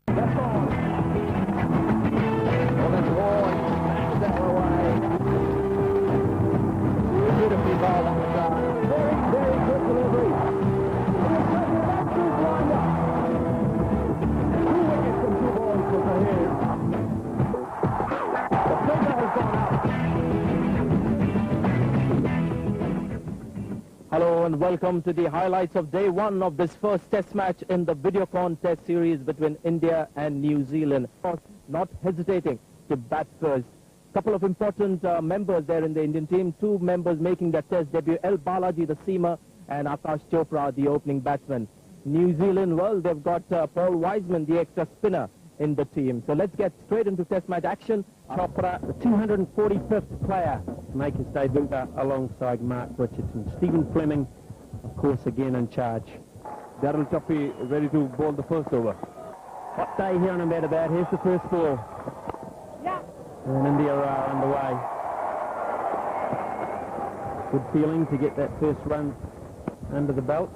That's on. Oh, that's all. Smashes that away. Beautifully ball on the ground. Very, very good delivery. Two wickets and 2 balls for Tahir. The finger has gone out. Hello and welcome to the highlights of day 1 of this first test match in the Videocon test series between India and New Zealand. Not hesitating to bat first. Couple of important members there in the Indian team. 2 members making their test debut. L. Balaji, the seamer, and Akash Chopra, the opening batsman. New Zealand, well, they've got Paul Wiseman, the extra spinner, in the team. So let's get straight into test match action. Chopra, the 245th player to make his debut alongside Mark Richardson. Stephen Fleming, of course, again in charge. Daryl Tuffy ready to bowl the first over. Hot day here on Ahmedabad. Here's the first ball. Yeah. And India are underway. Good feeling to get that first run under the belt.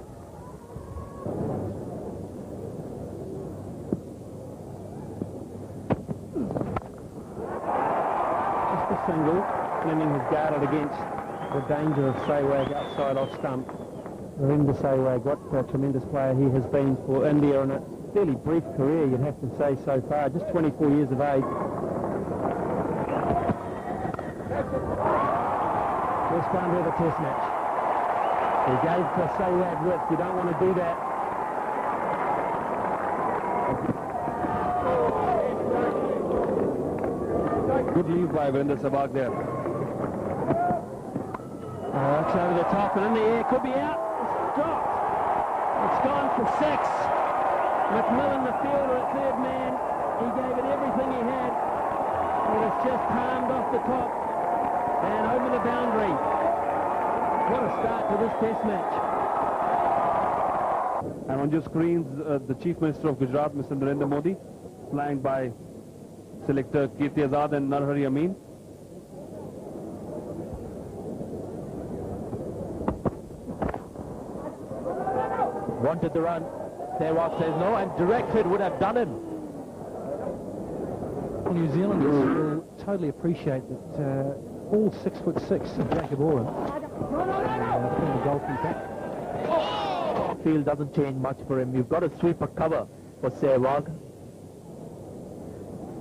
Just a single. Fleming has guarded against the danger of Sehwag outside off stump. Virender Sehwag, what a tremendous player he has been for India in a fairly brief career, you'd have to say, so far. Just 24 years of age. First time of the test match. He gave to Sehwag width. You don't want to do that. Good leave by Virender Sehwag there. It's over the top and in the air. Could be out. It's dropped. It's gone for 6. McMillan, the fielder at third man. He gave it everything he had. It was just palmed off the top and over the boundary. What a start to this test match. And on your screens, the Chief Minister of Gujarat, Mr. Narendra Modi, flanked by selector Kirti Azad and Narhari Amin. Wanted the run. Sehwag says no, and direct hit would have done him. New Zealanders will totally appreciate that all 6'6" of Jacob Oram from the golfing pack. Field doesn't change much for him. You've got a sweeper cover for Sehwag.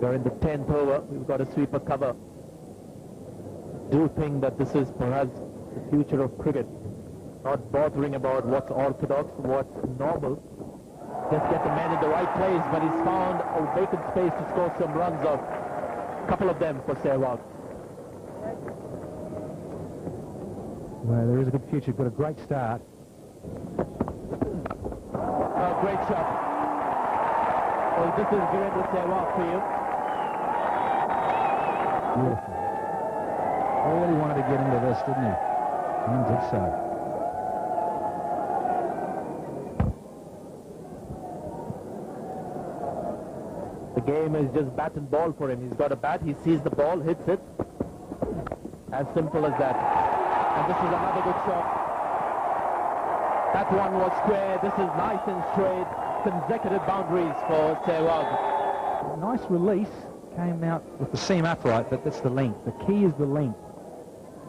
We're in the 10th over. We've got a sweeper cover. Do think that this is perhaps the future of cricket. Not bothering about what's orthodox, what's normal. Just get the man in the right place, but he's found a vacant space to score some runs off. A couple of them for Sehwag. Well, there is a good future. Got a great start. Great shot. Well, this is Virender Sehwag for you. Beautiful. Really wanted to get into this, didn't he? And did so. The game is just bat and ball for him. He's got a bat, he sees the ball, hits it. As simple as that. And this is another good shot. That one was square. This is nice and straight. Consecutive boundaries for Sehwag. Nice release. Came out with the seam upright, but that's the length. The key is the length.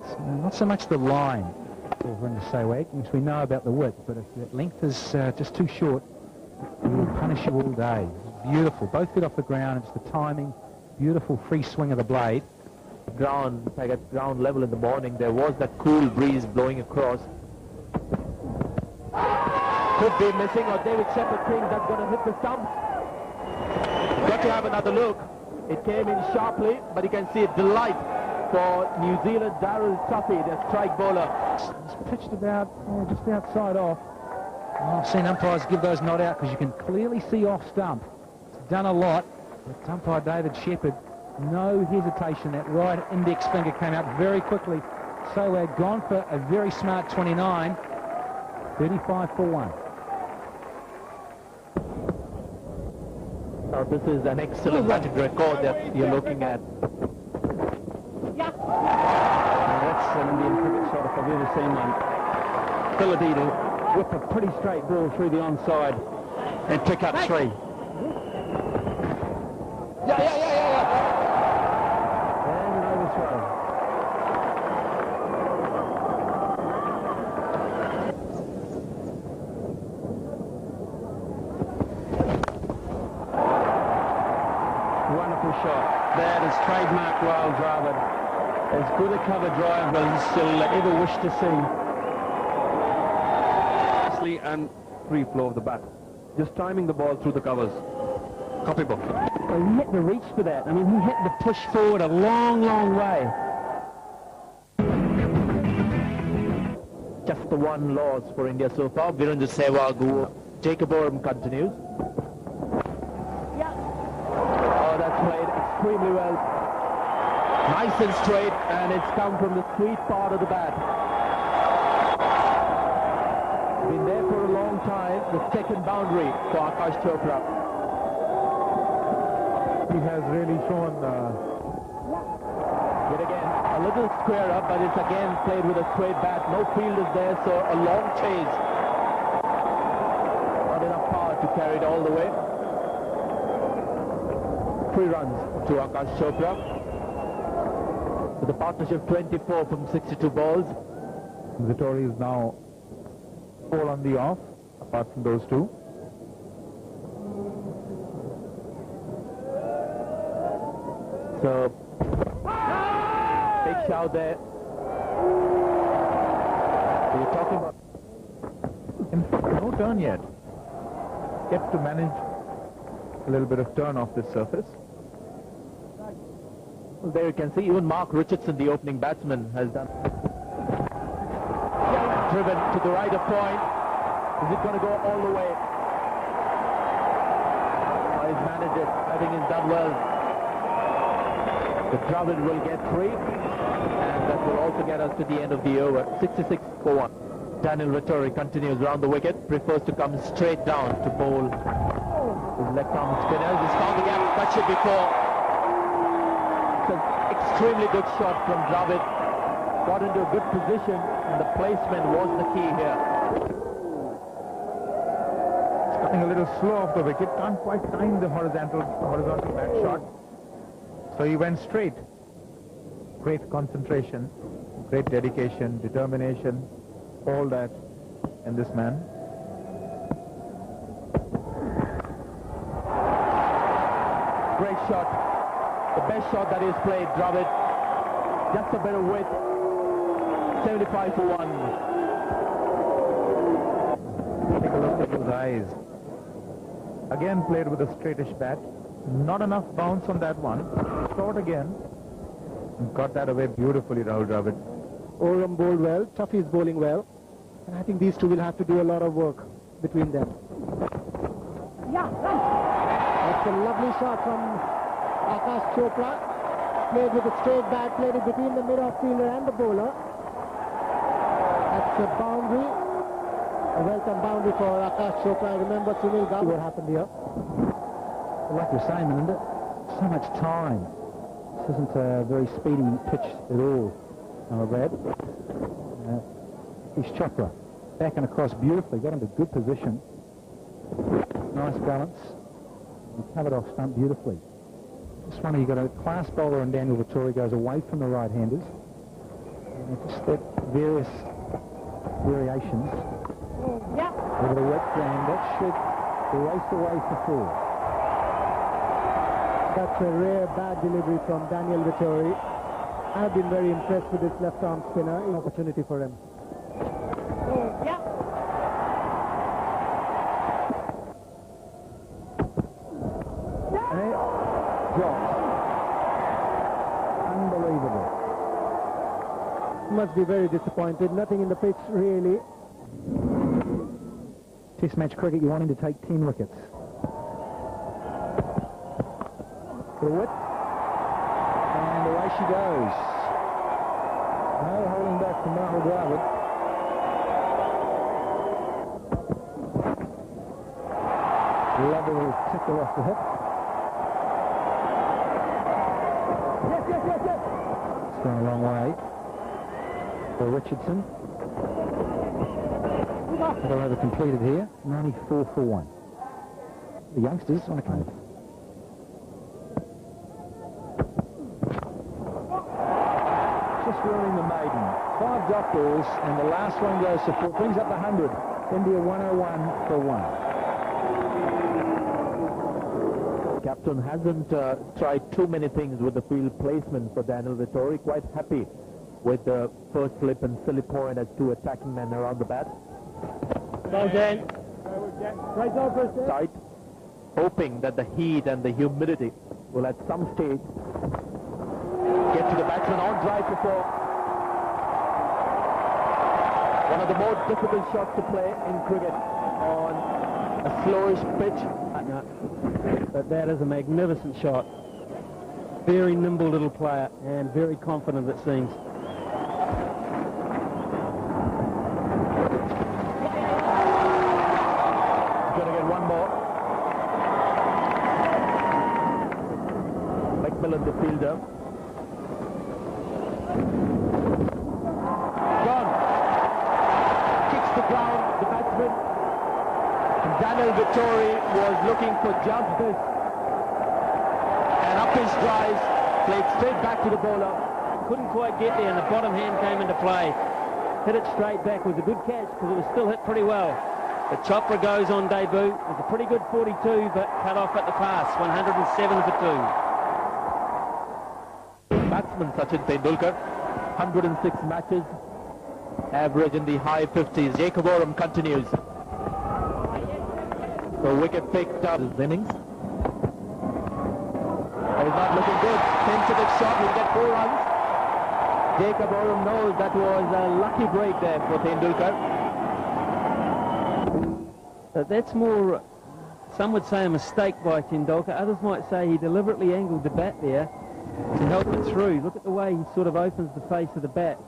It's not so much the line for Virender Sehwag, which we know about the width, but if that length is just too short, he will punish you all day. Beautiful. Both feet off the ground. It's the timing. Beautiful free swing of the blade. Ground, like at ground level in the morning, there was that cool breeze blowing across. Could be missing, or David Shepherd thinks that's going to hit the stump. Got to have another look. It came in sharply, but you can see a delight for New Zealand. Daryl Tuffy, their strike bowler. It's pitched about just outside off. I've seen umpires give those not out because you can clearly see off stump. It's done a lot. But umpire David Shepherd, no hesitation. That right index finger came out very quickly. Sehwag gone for a very smart 29. 35 for 1. Now this is an excellent batting record that you're looking at. And that's an Indian cricket shot if I've ever seen one. Ability to whip a pretty straight ball through the onside and pick up 3. Wonderful shot. That is trademark Wild Dravid. As good a cover drive as you'll ever wish to see. And free flow of the bat. Just timing the ball through the covers. Copybook. Well, he hit the reach for that. I mean, he hit the push forward a long, long way. Just the one loss for India so far. Virendra Sehwag. Jacob Oram continues. Oh, that's played extremely well. Nice and straight, and it's come from the sweet part of the bat. Been there for a long time. The second boundary for Akash Chopra. He has really shown... Yet again, a little square up, but it's again played with a straight bat. No field is there, so a long chase. Not enough power to carry it all the way. 3 runs to Akash Chopra. With a partnership 24 from 62 balls. Vittori is now all on the off, apart from those two. So, big shout there. We're talking about... No turn yet. Yet to manage a little bit of turn off this surface. Well, there you can see even Mark Richardson, the opening batsman, has done. Driven to the right of point. Is it going to go all the way? Oh, he's managed it. I think he's done well. The Dravid will get 3, and that will also get us to the end of the over. 66 for 1. Daniel Vettori continues round the wicket, prefers to come straight down to bowl his left-arm spinners. He's found the gap, touched it before. It's an extremely good shot from Dravid. Got into a good position, and the placement was the key here. It's coming a little slow off the wicket, can't quite time the horizontal bat shot. So he went straight. Great concentration, great dedication, determination, all that in this man. Great shot. The best shot that he's played, Dravid. Just a bit of width. 75 for 1. Take a look at those eyes. Again played with a straightish bat. Not enough bounce on that one. Short again. And got that away beautifully, Rahul Dravid. Oram bowled well, Tuffy is bowling well, and I think these two will have to do a lot of work between them. That's a lovely shot from Akash Chopra. Played with a straight bat, played it between the mid-off fielder and the bowler. That's a boundary, a welcome boundary for Akash Chopra. I remember Sunil Gavaskar. What happened here? Like you're saying, Melinda, so much time. This isn't a very speedy pitch at all, Brad. He's Chopra. Back and across beautifully, got into good position. Nice balance. He covered off stump beautifully. Just wonder, you've got a class bowler in Daniel Vettori, goes away from the right-handers. Just that various variations. Over the wet ground, that should race away for 4. That's a rare bad delivery from Daniel Vettori. I've been very impressed with this left-arm spinner. An opportunity for him. Drops. Unbelievable. Must be very disappointed. Nothing in the pitch really. Test match cricket, you want him to take 10 wickets. For a whip. And away she goes. No holding back from Rahul Dravid. Lovely little tickle off the hip. It's gone a long way for Richardson. That'll have it completed here. 94 for 1. The youngsters want to come. Just ruining the maiden. 5 drop balls, and the last one goes to 4. Brings up the 100. India 101 for 1. Captain hasn't tried too many things with the field placement for Daniel Vittori. Quite happy with the first slip and silly point as two attacking men around the bat. Tight, hoping that the heat and the humidity will at some stage get to the batsman on drive before. One of the more difficult shots to play in cricket on a slowish pitch. But that is a magnificent shot. Very nimble little player and very confident, it seems. Going to get one more. Macmillan, the fielder. Gone. Kicks the ground, the batsman. And Daniel Vittori was looking for justice. And up his drives, played straight back to the bowler. Couldn't quite get there, and the bottom hand came into play. Hit it straight back. Was a good catch because it was still hit pretty well. The Chopra goes on debut. It was a pretty good 42, but cut off at the pass. 107 for 2. Batsman Sachin Tendulkar, 106 matches, average in the high 50s. Jacob Oram continues. So wicket picked up his innings. He's not looking good. Sensitive shot, he'll get 4 runs. Jacob Oram knows that was a lucky break there for Tendulkar. That's more, some would say, a mistake by Tendulkar. Others might say he deliberately angled the bat there to help it through. Look at the way he sort of opens the face of the bat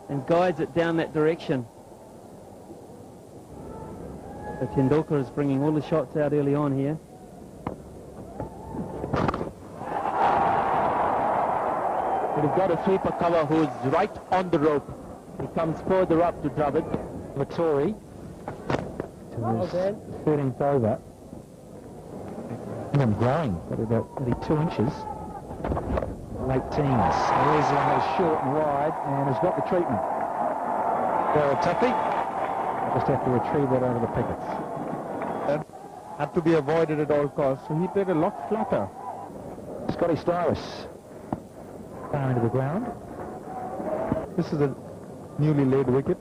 and guides it down that direction. So Tendulkar is bringing all the shots out early on here. But he's got a sweeper cover who's right on the rope. He comes further up to Dravid. Vittori to his 13th over. And I'm growing, got about 32 inches. Late teens. There's one that's short and wide and has got the treatment. Well, Tuffy. Just have to retrieve that over the pickets. That had to be avoided at all costs, so he played a lot flatter. Scotty Styris. Far into the ground. This is a newly laid wicket.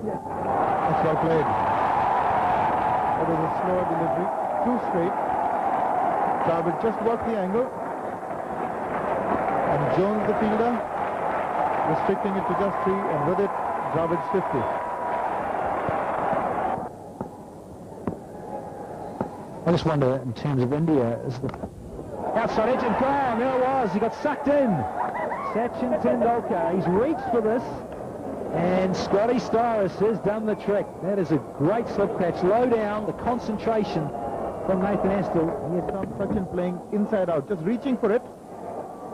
That's well played. That was a slow delivery. Too straight. Dravid just worked the angle. And Jones, the fielder, restricting it to just 3, and with it, Dravid's 50. I just wonder, in terms of India, is the outside edge and gone. There it was. He got sucked in. Sachin Tendulkar. He's reached for this, and Scotty Styris has done the trick. That is a great slip catch. Low down, the concentration from Nathan Astle. He had found Sachin playing inside out, just reaching for it,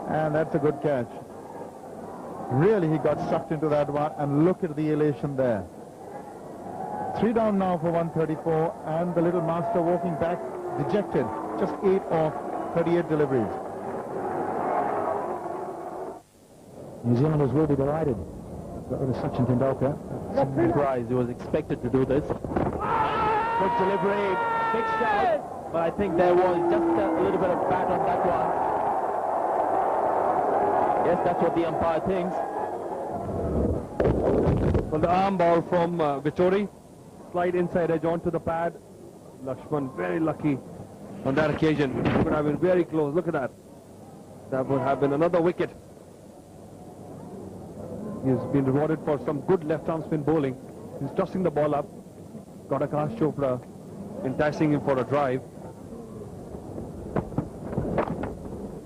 and that's a good catch. Really, he got sucked into that one, and look at the elation there. 3 down now for 134, and the little master walking back dejected. Just 8 off 38 deliveries. New Zealanders will be delighted. Got rid of Sachin Tendulkar. Surprised he was expected to do this. Good delivery, big shot, but I think there was just a little bit of bat on that one. Yes, that's what the umpire thinks. Well, the arm ball from Vittori. Slide inside edge onto the pad. Lakshman very lucky on that occasion. It would have been very close. Look at that. That would have been another wicket. He's been rewarded for some good left-arm spin bowling. He's tossing the ball up. Got Akash Chopra enticing him for a drive.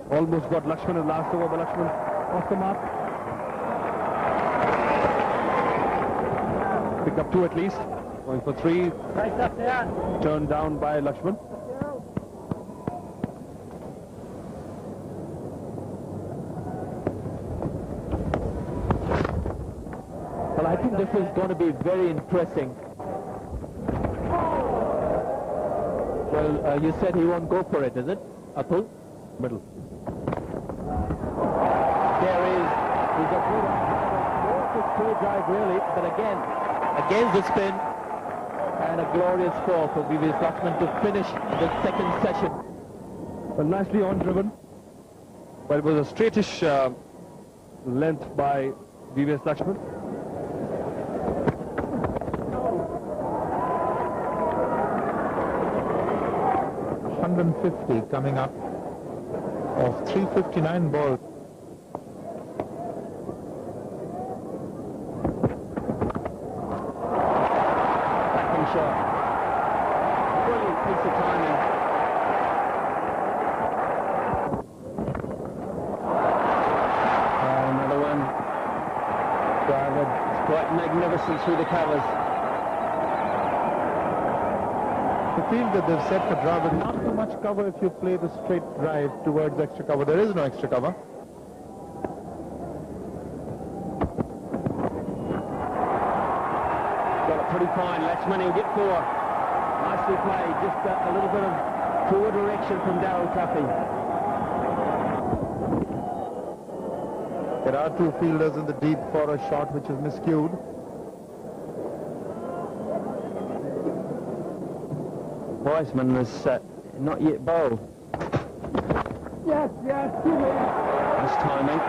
Almost got Lakshman in last over, but Lakshman off the mark. Picked up 2 at least. Going for 3. Right up there. Turned down by Lakshman. Well, I think this is going to be very interesting. Well, you said he won't go for it, is it, Atul? Middle. There is, he's a good clear drive really, but again, against the spin, and a glorious score for VV Lakshman to finish the second session. Well, nicely on-driven. But it was a straightish length by VVS Lakshman. 150 coming up of 359 balls. Backhand shot. Brilliant piece of timing. Another one. Driver, it's quite magnificent through the covers. The field that they've set for driver, not too much cover if you play the straight drive towards extra cover. There is no extra cover. Got it pretty fine. Lakshman, he'll get 4. Nicely played. Just a little bit of poor direction from Darryl Tuffy. There are 2 fielders in the deep for a shot which is miscued. Wiseman is not yet bowled. Yes, This timing.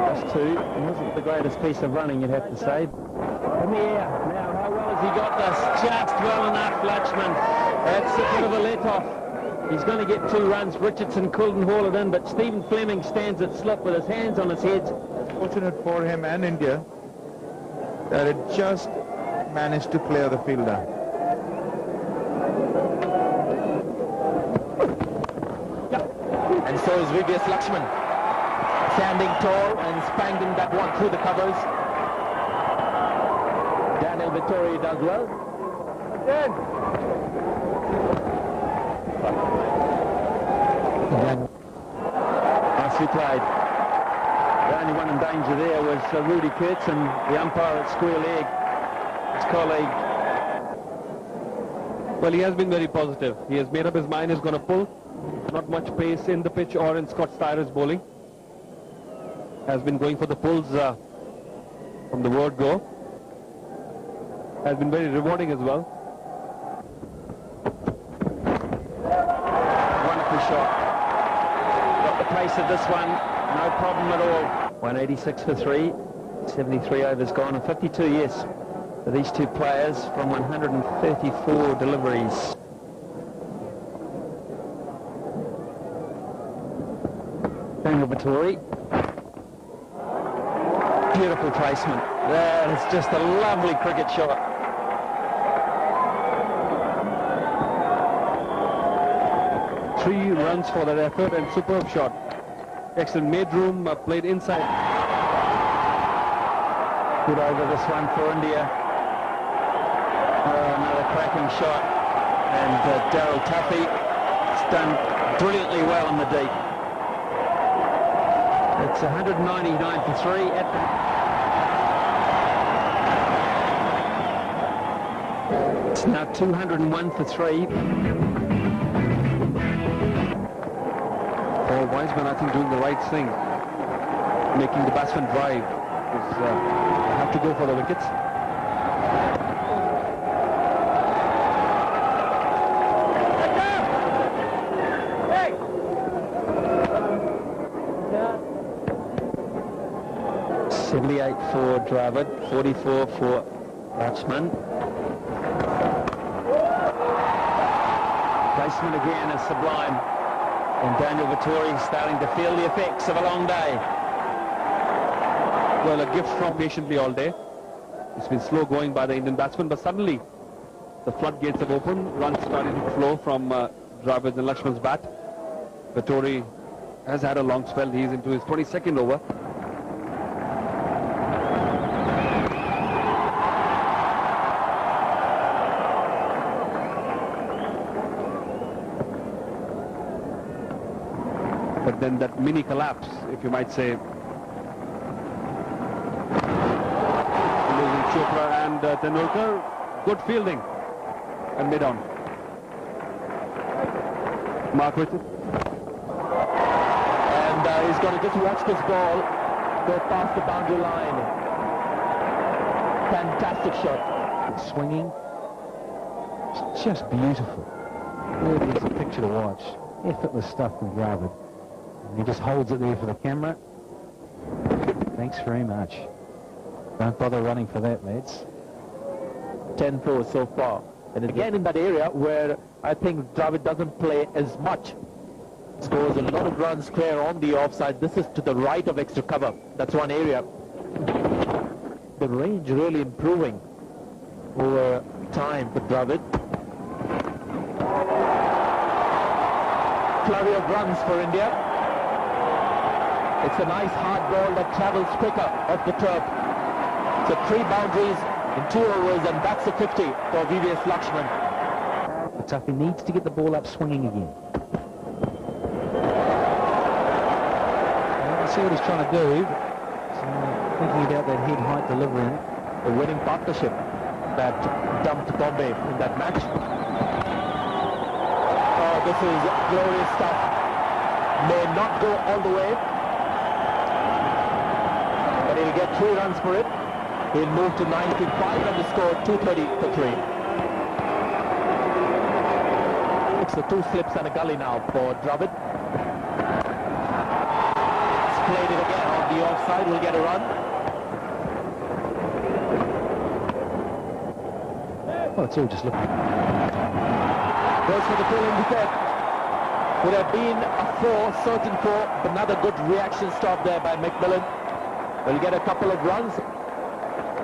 That's 2. It wasn't the greatest piece of running, you'd have to say. In the air. Now, how well has he got this? Just well enough, Lakshman. That's a bit of a let-off. He's going to get 2 runs. Richardson couldn't haul it in, but Stephen Fleming stands at slip with his hands on his head. Fortunate for him and India that it just managed to clear the fielder. And so is VVS Lakshman, standing tall and spanking that one through the covers. Daniel Vittori does well. Nicely played. The only one in danger there was Rudy Kurtz, and the umpire at square leg, his colleague. Well, he has been very positive. He has made up his mind he's going to pull. Not much pace in the pitch or in Scott Styrer's bowling. Has been going for the pulls from the word go. Has been very rewarding as well. Wonderful shot. Got the pace of this one, no problem at all. 186 for 3, 73 overs gone, and 52 yes for these 2 players from 134 deliveries. Daniel Vittori. Beautiful placement. That is just a lovely cricket shot. Three runs for that effort and superb shot. Excellent made room, played inside. Good over this one for India. Another cracking shot. And Darryl Tuffy has done brilliantly well in the deep. It's 199 for 3 at the... It's now 201 for 3. Paul Wiseman, I think, doing the right thing, making the batsman drive. Have to go for the wickets. .78 for Dravid, 44 for Lakshman. Placement again is sublime. And Daniel Vittori starting to feel the effects of a long day. Well, a gift from patiently all day. It's been slow going by the Indian batsmen, but suddenly the floodgates have opened. Runs starting to flow from Dravid and Lakshman's bat. Vittori has had a long spell. He's into his 22nd over. But then that mini collapse, if you might say. Losing Chopra and Tendulkar, good fielding and mid-on. Mark Richard. And he's going to just watch this ball go past the boundary line. Fantastic shot. Swinging, It's just beautiful. Really is a picture to watch. Effortless stuff from Dravid. And he just holds it there for the camera. Thanks very much. Don't bother running for that, lads. 10-4 so far. And again in that area where I think Dravid doesn't play as much. Scores a lot of runs clear on the offside. This is to the right of extra cover. That's one area. The range really improving over time for Dravid. Flurry of runs for India. It's a nice hard ball that travels quicker off the turf. So 3 boundaries in 2 overs, and that's a 50 for VVS Lakshman. But Tuffy needs to get the ball up swinging again. I see what he's trying to do. So, thinking about that head height delivery. The winning partnership that dumped Bombay in that match. Oh, this is glorious stuff. May not go all the way, but he'll get 3 runs for it. He'll move to 95 and the score 230 for 3. It's the 2 slips and a gully now for Dravid. He's played it again on the offside. Will get a run. Well, it's all just looking. Goes for the pulling wicket. Would have been a 4, certain 4. Another good reaction stop there by McMillan. Will get a couple of runs.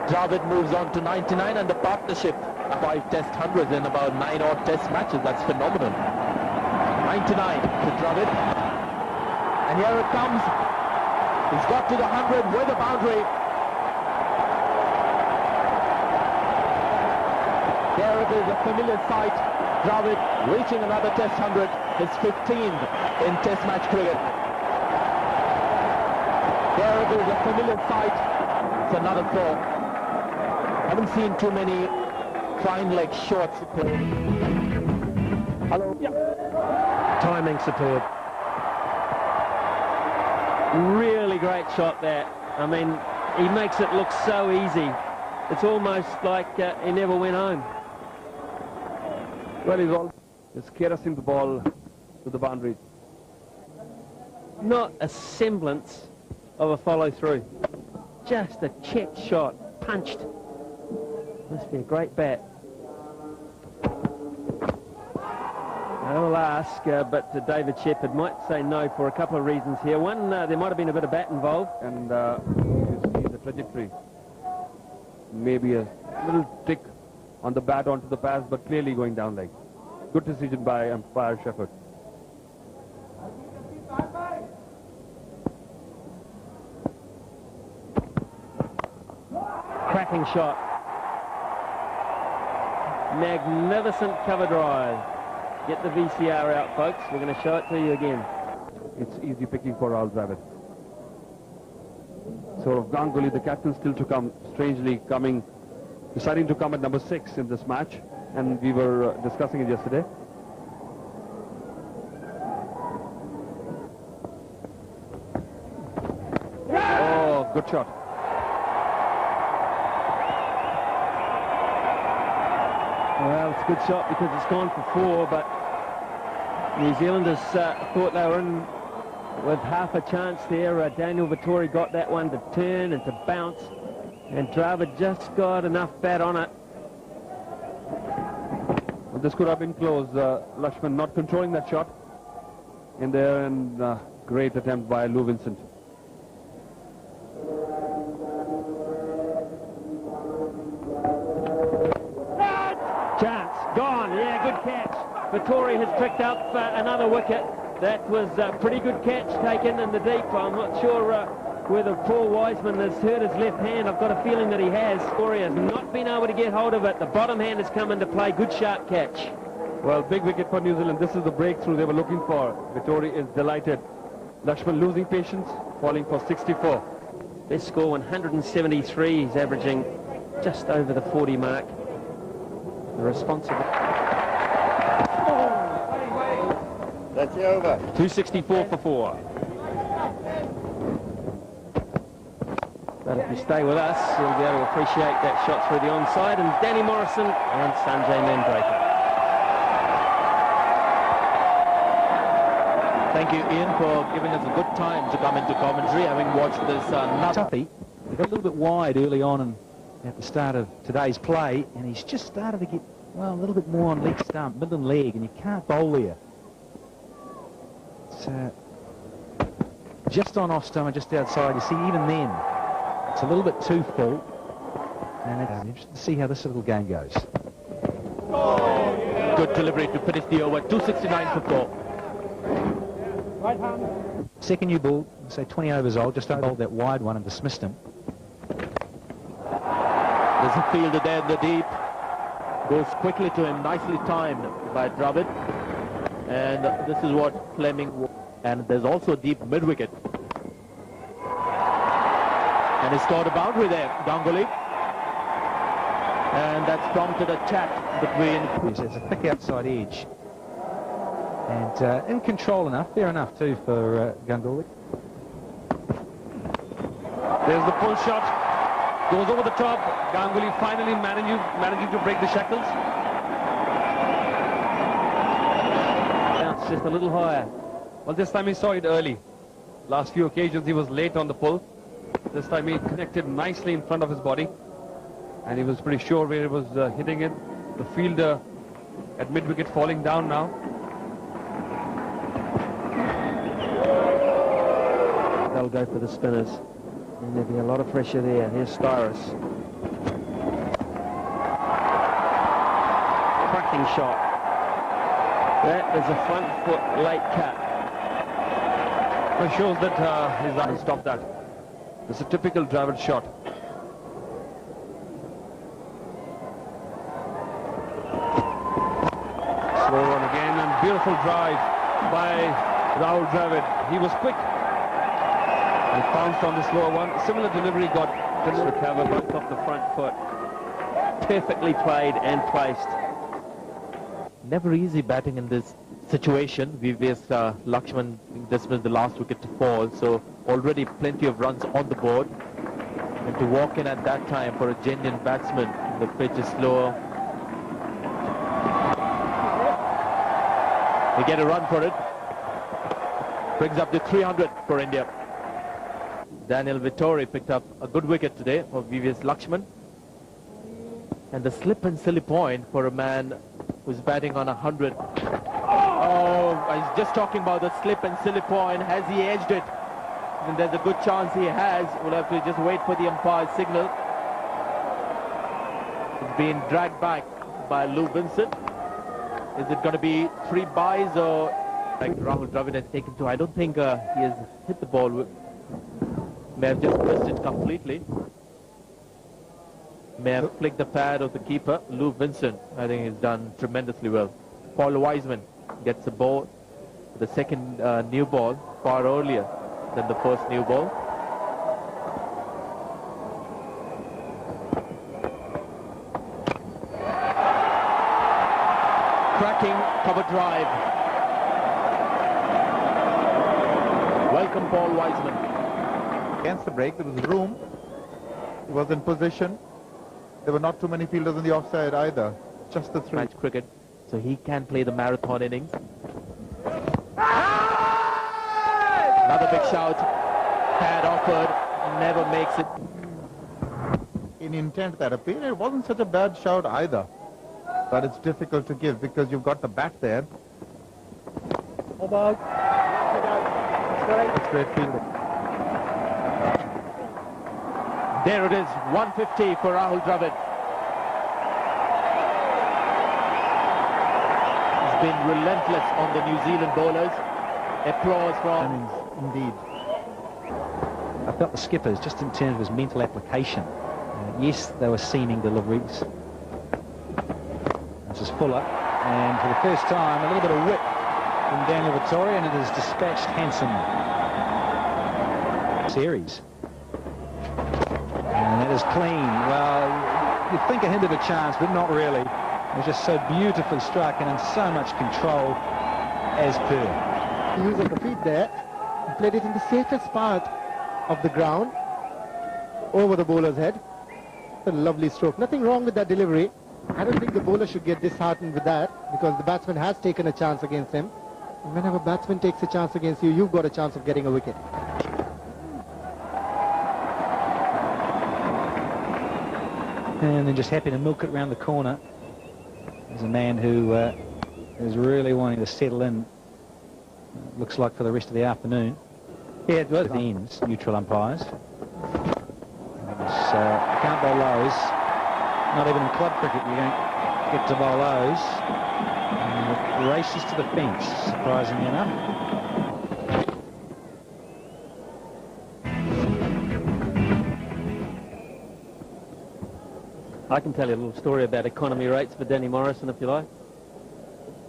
Dravid moves on to 99, and the partnership 5 test hundreds in about 9 odd test matches. That's phenomenal. 99 to Dravid. And here it comes. He's got to the 100 with a boundary. There it is, a familiar sight. Dravid reaching another test 100, his 15th in test match cricket. There it is, a familiar sight. It's another 4. Haven't seen too many fine leg shots. Hello. Yeah. Timing superb. Really great shot there. I mean, he makes it look so easy. It's almost like he never went home. Well, he's all just caressing the ball to the boundary. Not a semblance of a follow-through. Just a checked shot, punched. Must be a great bat. I will ask, but David Shepherd might say no for a couple of reasons here. One, there might have been a bit of bat involved. And you see the trajectory. Maybe a little tick on the bat onto the pass, but clearly going down leg. Good decision by umpire Shepherd. Cracking shot. Magnificent cover drive. Get the VCR out, folks. We're going to show it to you again. It's easy picking for Rahul Dravid. Sort of Ganguly, the captain, still to come, strangely deciding to come at number 6 in this match, and we were discussing it yesterday. Oh, good shot. Well, it's a good shot because it's gone for 4, but New Zealanders thought they were in with half a chance there. Daniel Vettori got that one to turn and to bounce, and Dravid just got enough bat on it. Well, this could have been close. Lakshman not controlling that shot in there, and great attempt by Lou Vincent. Chance, gone, yeah, good catch. Vettori has picked up another wicket. That was a pretty good catch taken in the deep. I'm not sure whether Paul Wiseman has hurt his left hand. I've got a feeling that he has. Vettori has not been able to get hold of it. The bottom hand has come into play. Good sharp catch. Well, big wicket for New Zealand. This is the breakthrough they were looking for. Vettori is delighted. Lakshman losing patience, falling for 64. Best score 173. He's averaging just over the 40 mark. The responsible. That's over. 264 for 4. But if you stay with us, you'll be able to appreciate that shot through the onside. And Danny Morrison and Sanjay Mandraker. Thank you, Ian, for giving us a good time to come into commentary, having watched this Tuffy, he got a little bit wide early on and at the start of today's play, and he's just started to get, well, a little bit more on leg stump, middle and leg, and you can't bowl there. It's just on off stump, just outside. You see, even then, it's a little bit too full, and it's interesting to see how this little game goes. Good delivery to finish the over, 269 for 4. Right hand. Second new ball, say 20 overs old, just bowled that wide one and dismissed him. There's a fielder there in the deep. Goes quickly to him, nicely timed by Dravid. And this is what Fleming... And there's also a deep mid-wicket. And he scored a boundary there, Ganguly. And that's prompted a chat between... There's a thick outside edge. And in control enough, fair enough too for Ganguly. There's the pull shot. Goes over the top. Ganguly finally managing to break the shackles. Bounce just a little higher. Well, this time he saw it early. Last few occasions he was late on the pull. This time he connected nicely in front of his body. And he was pretty sure where he was hitting it. The fielder at mid-wicket falling down now. They'll go for the spinners. And there'll be a lot of pressure there. Here's Styrus. Cracking shot. That is a front foot late cat. It shows that he's not to stop that. It's a typical Dravid shot. Slow one again, and beautiful drive by Rahul Dravid. He was quick. He pounced on the slower one. Similar delivery got Just recover both off the front foot. Perfectly played and placed. Never easy batting in this situation. VVS Lakshman dismissed the last wicket to fall, so already plenty of runs on the board. And to walk in at that time for a genuine batsman, the pitch is slower. They get a run for it. Brings up to 300 for India. Daniel Vittori picked up a good wicket today for VVS Lakshman. And the slip and silly point for a man who's batting on 100. Oh, I was just talking about the slip and silly point. Has he edged it? And there's a good chance he has. We'll have to just wait for the umpire's signal. It's been dragged back by Lou Vincent. Is it going to be 3 byes or like Rahul Dravid has taken 2? I don't think he has hit the ball. May have just missed it completely. May have flicked the pad of the keeper, Lou Vincent. I think he's done tremendously well. Paul Wiseman gets the ball, the second new ball, far earlier than the first new ball. Cracking cover drive. Welcome, Paul Wiseman. Against the break, there was room. He was in position. There were not too many fielders in the offside either. Just the 3. Match cricket, so he can play the marathon innings. Another big shout. Pad offered, never makes it. In intent that appeared, it wasn't such a bad shout either. But it's difficult to give because you've got the bat there. It's great fielding. There it is, 150 for Rahul Dravid. He's been relentless on the New Zealand bowlers. Applause from... Indeed. I felt the skippers, just in terms of his mental application. Yes, they were seaming deliveries. This is Fuller, and for the first time, a little bit of whip from Daniel Vittori, and it has dispatched Hanson. Series. And that is clean. Well, you'd think it hindered a chance, but not really. It was just so beautifully struck and in so much control as per. The use of the feet there. He played it in the safest part of the ground, over the bowler's head. A lovely stroke. Nothing wrong with that delivery. I don't think the bowler should get disheartened with that because the batsman has taken a chance against him. Whenever a batsman takes a chance against you, you've got a chance of getting a wicket. And then just happy to milk it around the corner. There's a man who is really wanting to settle in, looks like, for the rest of the afternoon. Yeah, it was. Ends, neutral umpires. Can't bowl lows. Not even in club cricket you don't get to bowl lows. And it races to the fence, surprisingly enough. I can tell you a little story about economy rates for Danny Morrison, if you like.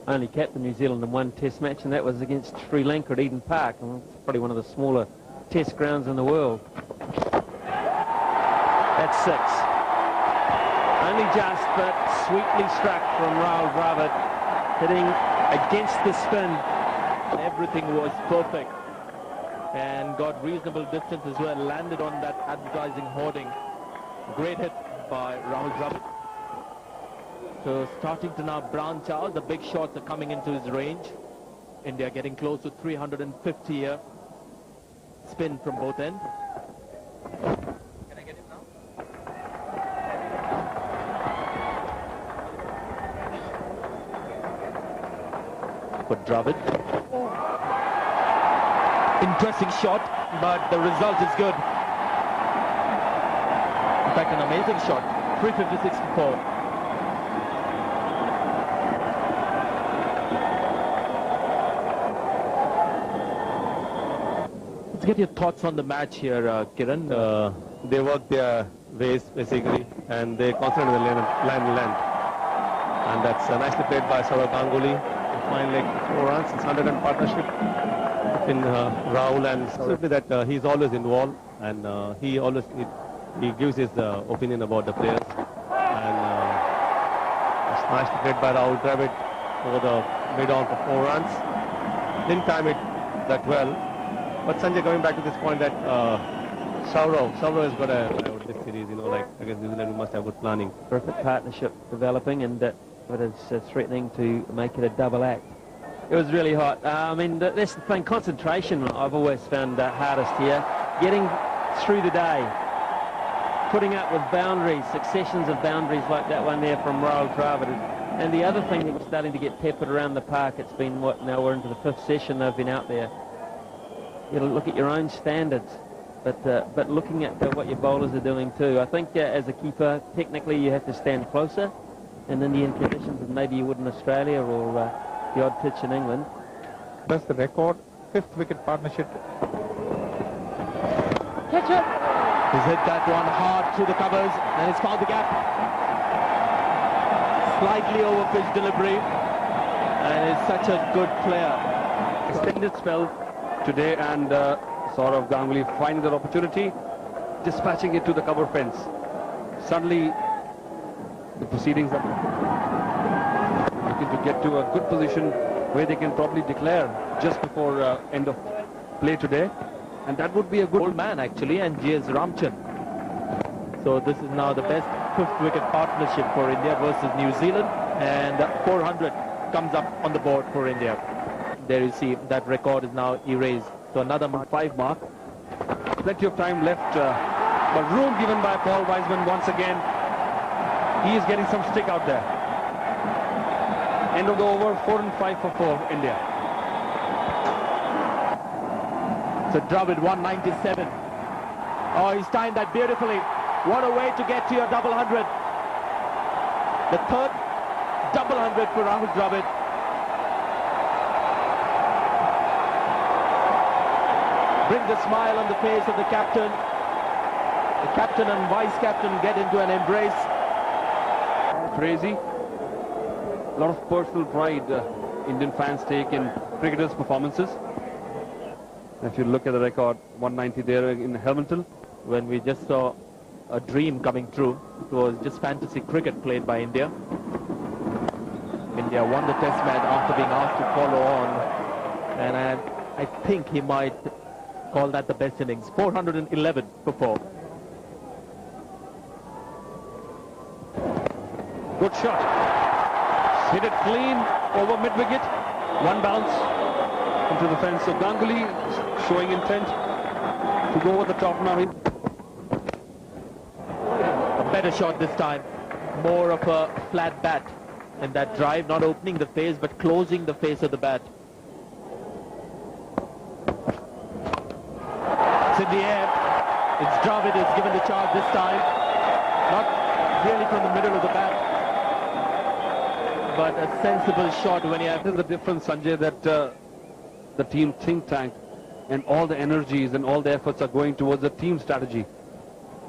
I only captained New Zealand in one test match, and that was against Sri Lanka at Eden Park. And it's probably one of the smaller test grounds in the world. That's 6. Only just, but sweetly struck from Rahul Dravid, hitting against the spin. Everything was perfect and got reasonable distance as well. Landed on that advertising hoarding. Great hit by Rahul Dravid. So starting to now branch out. The big shots are coming into his range. India getting close to 350 here. Spin from both ends. Can I get him now? For Dravid. Interesting shot, but the result is good. In fact, an amazing shot. 356 for 4. Let's get your thoughts on the match here, Kiran. They work their ways, basically, and they concentrate on the land. And that's nicely played by Saurav Ganguly. Fine leg, 4 runs, 600 in partnership between Rahul and certainly that he's always involved, and he gives his opinion about the players. And it's nicely played by Rahul Dravid over the mid-on for 4 runs. Didn't time it that well. But Sanjay, coming back to this point that Saurav has got a this series, you know, like against New Zealand, we must have good planning. Perfect partnership developing, and it is threatening to make it a double act. It was really hot. I mean, that's the thing, concentration I've always found hardest here. Getting through the day, putting up with boundaries, successions of boundaries like that one there from Rahul Dravid. And the other thing that was starting to get peppered around the park, it's been, what, now we're into the 5th session they've been out there. You know, look at your own standards, but looking at what your bowlers are doing too. I think as a keeper, technically you have to stand closer in Indian conditions than maybe you would in Australia or the odd pitch in England. That's the record. 5th wicket partnership. Catch it! He's hit that one hard through the covers and he's found the gap. Slightly over pitch delivery, and he's such a good player. Extended spell today, and Saurav Ganguly finding that opportunity, dispatching it to the cover fence. Suddenly, the proceedings are looking to get to a good position where they can probably declare just before end of play today, and that would be a good old man actually, and J.S. Ramchan. So this is now the best 5th wicket partnership for India versus New Zealand, and 400 comes up on the board for India. There you see that record is now erased. So another 5 mark. plenty of time left, but room given by Paul Wiseman once again. He is getting some stick out there. End of the over, 4 and 5 for 4 India. So Dravid 197. Oh, he's timed that beautifully. What a way to get to your double 100. The 3rd double 100 for Rahul Dravid. Brings a smile on the face of the captain. The captain and vice-captain get into an embrace. Crazy. A lot of personal pride Indian fans take in cricketers' performances. If you look at the record, 190 there in Helmanton. When we just saw a dream coming true, it was just fantasy cricket played by India. India won the test match after being asked to follow on, and I think he might call that the best innings. 411 for 4. Good shot. Hit it clean over mid-wicket. One bounce. into the fence. So Ganguly showing intent to go over the top now. A better shot this time. More of a flat bat in that drive, not opening the face but closing the face of the bat. It's in the air. It's Dravid who's given the charge this time. Not really from the middle of the bat, but a sensible shot when you have... This is the difference, Sanjay, that the team think tank and all the energies and all the efforts are going towards the team strategy.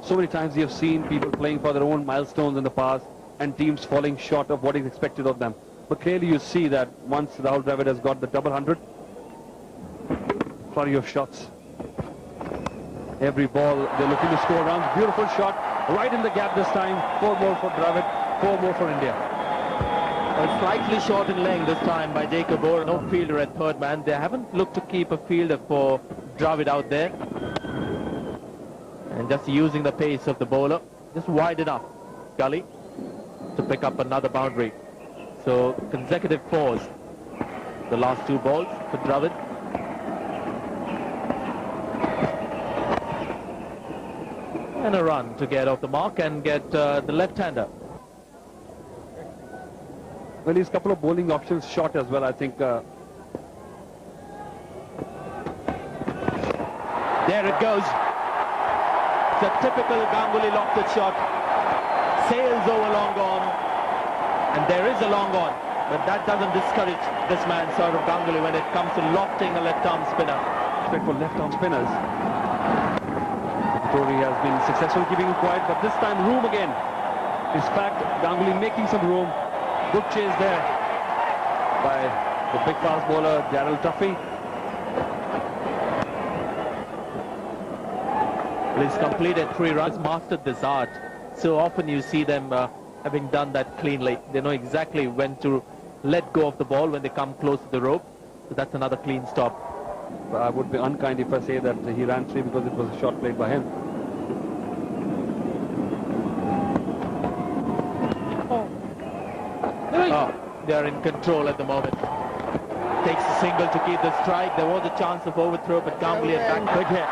So many times you have seen people playing for their own milestones in the past and teams falling short of what is expected of them. But clearly you see that once Rahul Dravid has got the double 100, flurry of shots. Every ball they're looking to score runs. Beautiful shot right in the gap this time. 4 more for Dravid, 4 more for India. Slightly short in length this time by Jacob Orr. No fielder at third man. They haven't looked to keep a fielder for Dravid out there. And just using the pace of the bowler, just wide enough, Gully, to pick up another boundary. So consecutive 4s, the last 2 balls for Dravid. And a run to get off the mark and get the left-hander. Well, he's a couple of bowling options short as well, I think. There it goes. It's a typical Ganguly lofted shot. Sails over long on. And there is a long on. But that doesn't discourage this man, Saurav Ganguly, when it comes to lofting a left-arm spinner. Respect for left-arm spinners. Tory has been successful keeping him quiet, but this time room again. In fact, Ganguly making some room. Good chase there by the big fast bowler, Darrell Tuffy. He's completed 3 runs, mastered this art. So often you see them having done that cleanly. They know exactly when to let go of the ball when they come close to the rope. So that's another clean stop. I would be unkind if I say that he ran 3 because it was a shot played by him. Oh, they are in control at the moment. Takes a single to keep the strike. There was a chance of overthrow, but Ganguly had back. Big hit.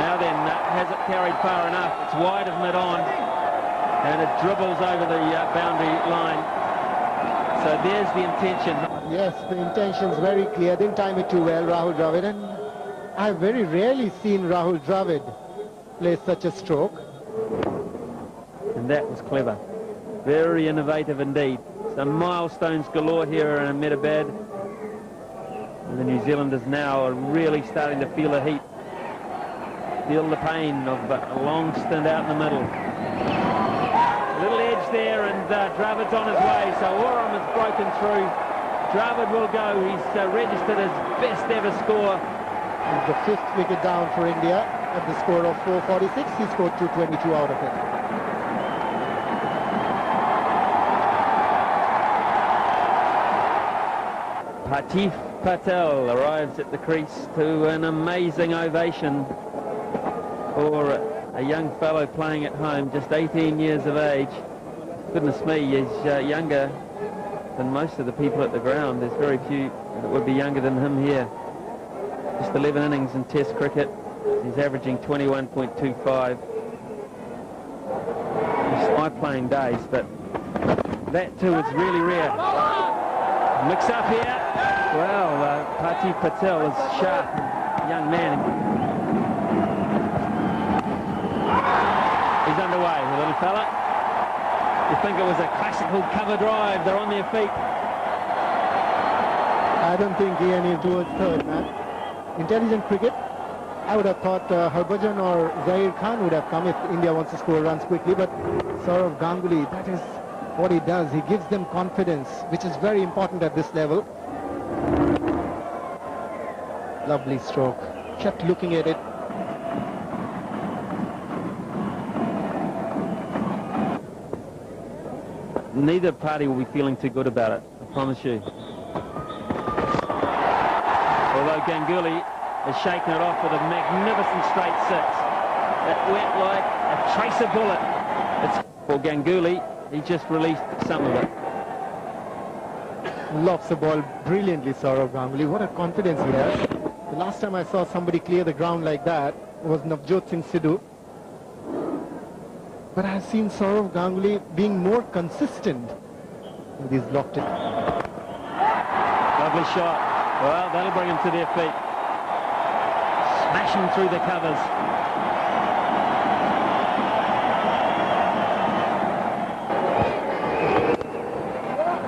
Now then, has it carried far enough? It's wide of mid-on, and it dribbles over the boundary line. So there's the intention. Yes, the intention's very clear. Didn't time it too well, Rahul Dravid. And I've very rarely seen Rahul Dravid play such a stroke. And that was clever. Very innovative indeed. Some milestones galore here in Ahmedabad. And the New Zealanders now are really starting to feel the heat. Feel the pain of a long stint out in the middle. A little edge there, and Dravid's on his way. So Oram has broken through. Dravid will go. He's registered his best ever score. It's the 5th wicket down for India at the score of 446. He scored 222 out of it. Patif Patel arrives at the crease to an amazing ovation for a young fellow playing at home, just 18 years of age. Goodness me, he's younger than most of the people at the ground. There's very few that would be younger than him here. Just 11 innings in Test cricket. He's averaging 21.25. It's my playing days, but that too is really rare. Mix up here. Well, Patif Patel is sharp, young man. He's underway, the little fella. You think it was a classical cover drive. They're on their feet. I don't think he any towards third, man. Intelligent cricket. I would have thought Harbhajan or Zair Khan would have come if India wants to score runs quickly, but Saurav Ganguly, that is what he does. He gives them confidence, which is very important at this level. Lovely stroke. Kept looking at it. Neither party will be feeling too good about it, I promise you. Although Ganguly has shaken it off with a magnificent straight 6. It went like a tracer bullet. It's for Ganguly. He just released some of it. Lofts the ball brilliantly, Saurav Ganguly. What a confidence he has. The last time I saw somebody clear the ground like that was Navjot Singh Sidhu. But I've seen Saurav Ganguly being more consistent with these lofted. Lovely shot. Well, that'll bring them to their feet. Smashing through the covers.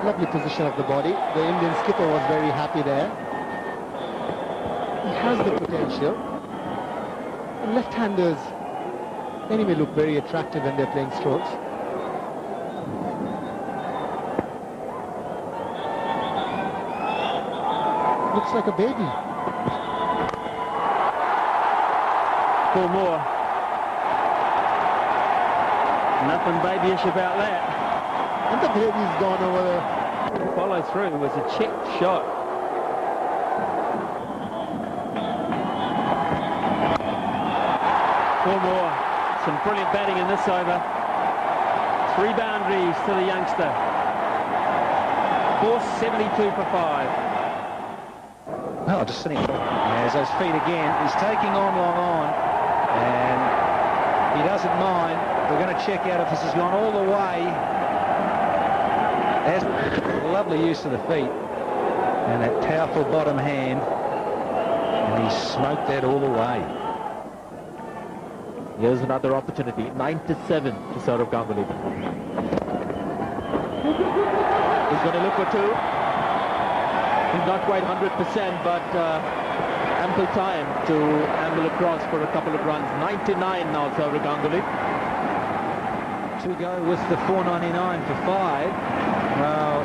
Lovely position of the body. The Indian skipper was very happy there. He has the potential. Left-handers anyway look very attractive when they're playing strokes. Looks like a baby. 4 more. Nothing babyish about that. And the baby's gone over there. Follow through. It was a checked shot. Four more. Some brilliant batting in this over. 3 boundaries to the youngster. 472 for 5. Oh, just sitting. There's those feet again. He's taking on long on, and he doesn't mind. We're going to check out if this has gone all the way. There's lovely use of the feet and that powerful bottom hand, and he smoked that all the way. Here's another opportunity. 9-7 to Saurav Ganguly. He's going to look for 2. He's not quite 100%, but ample time to amble across for a couple of runs. 99 now, Saurav Ganguly. To go with the 499 for 5. Well,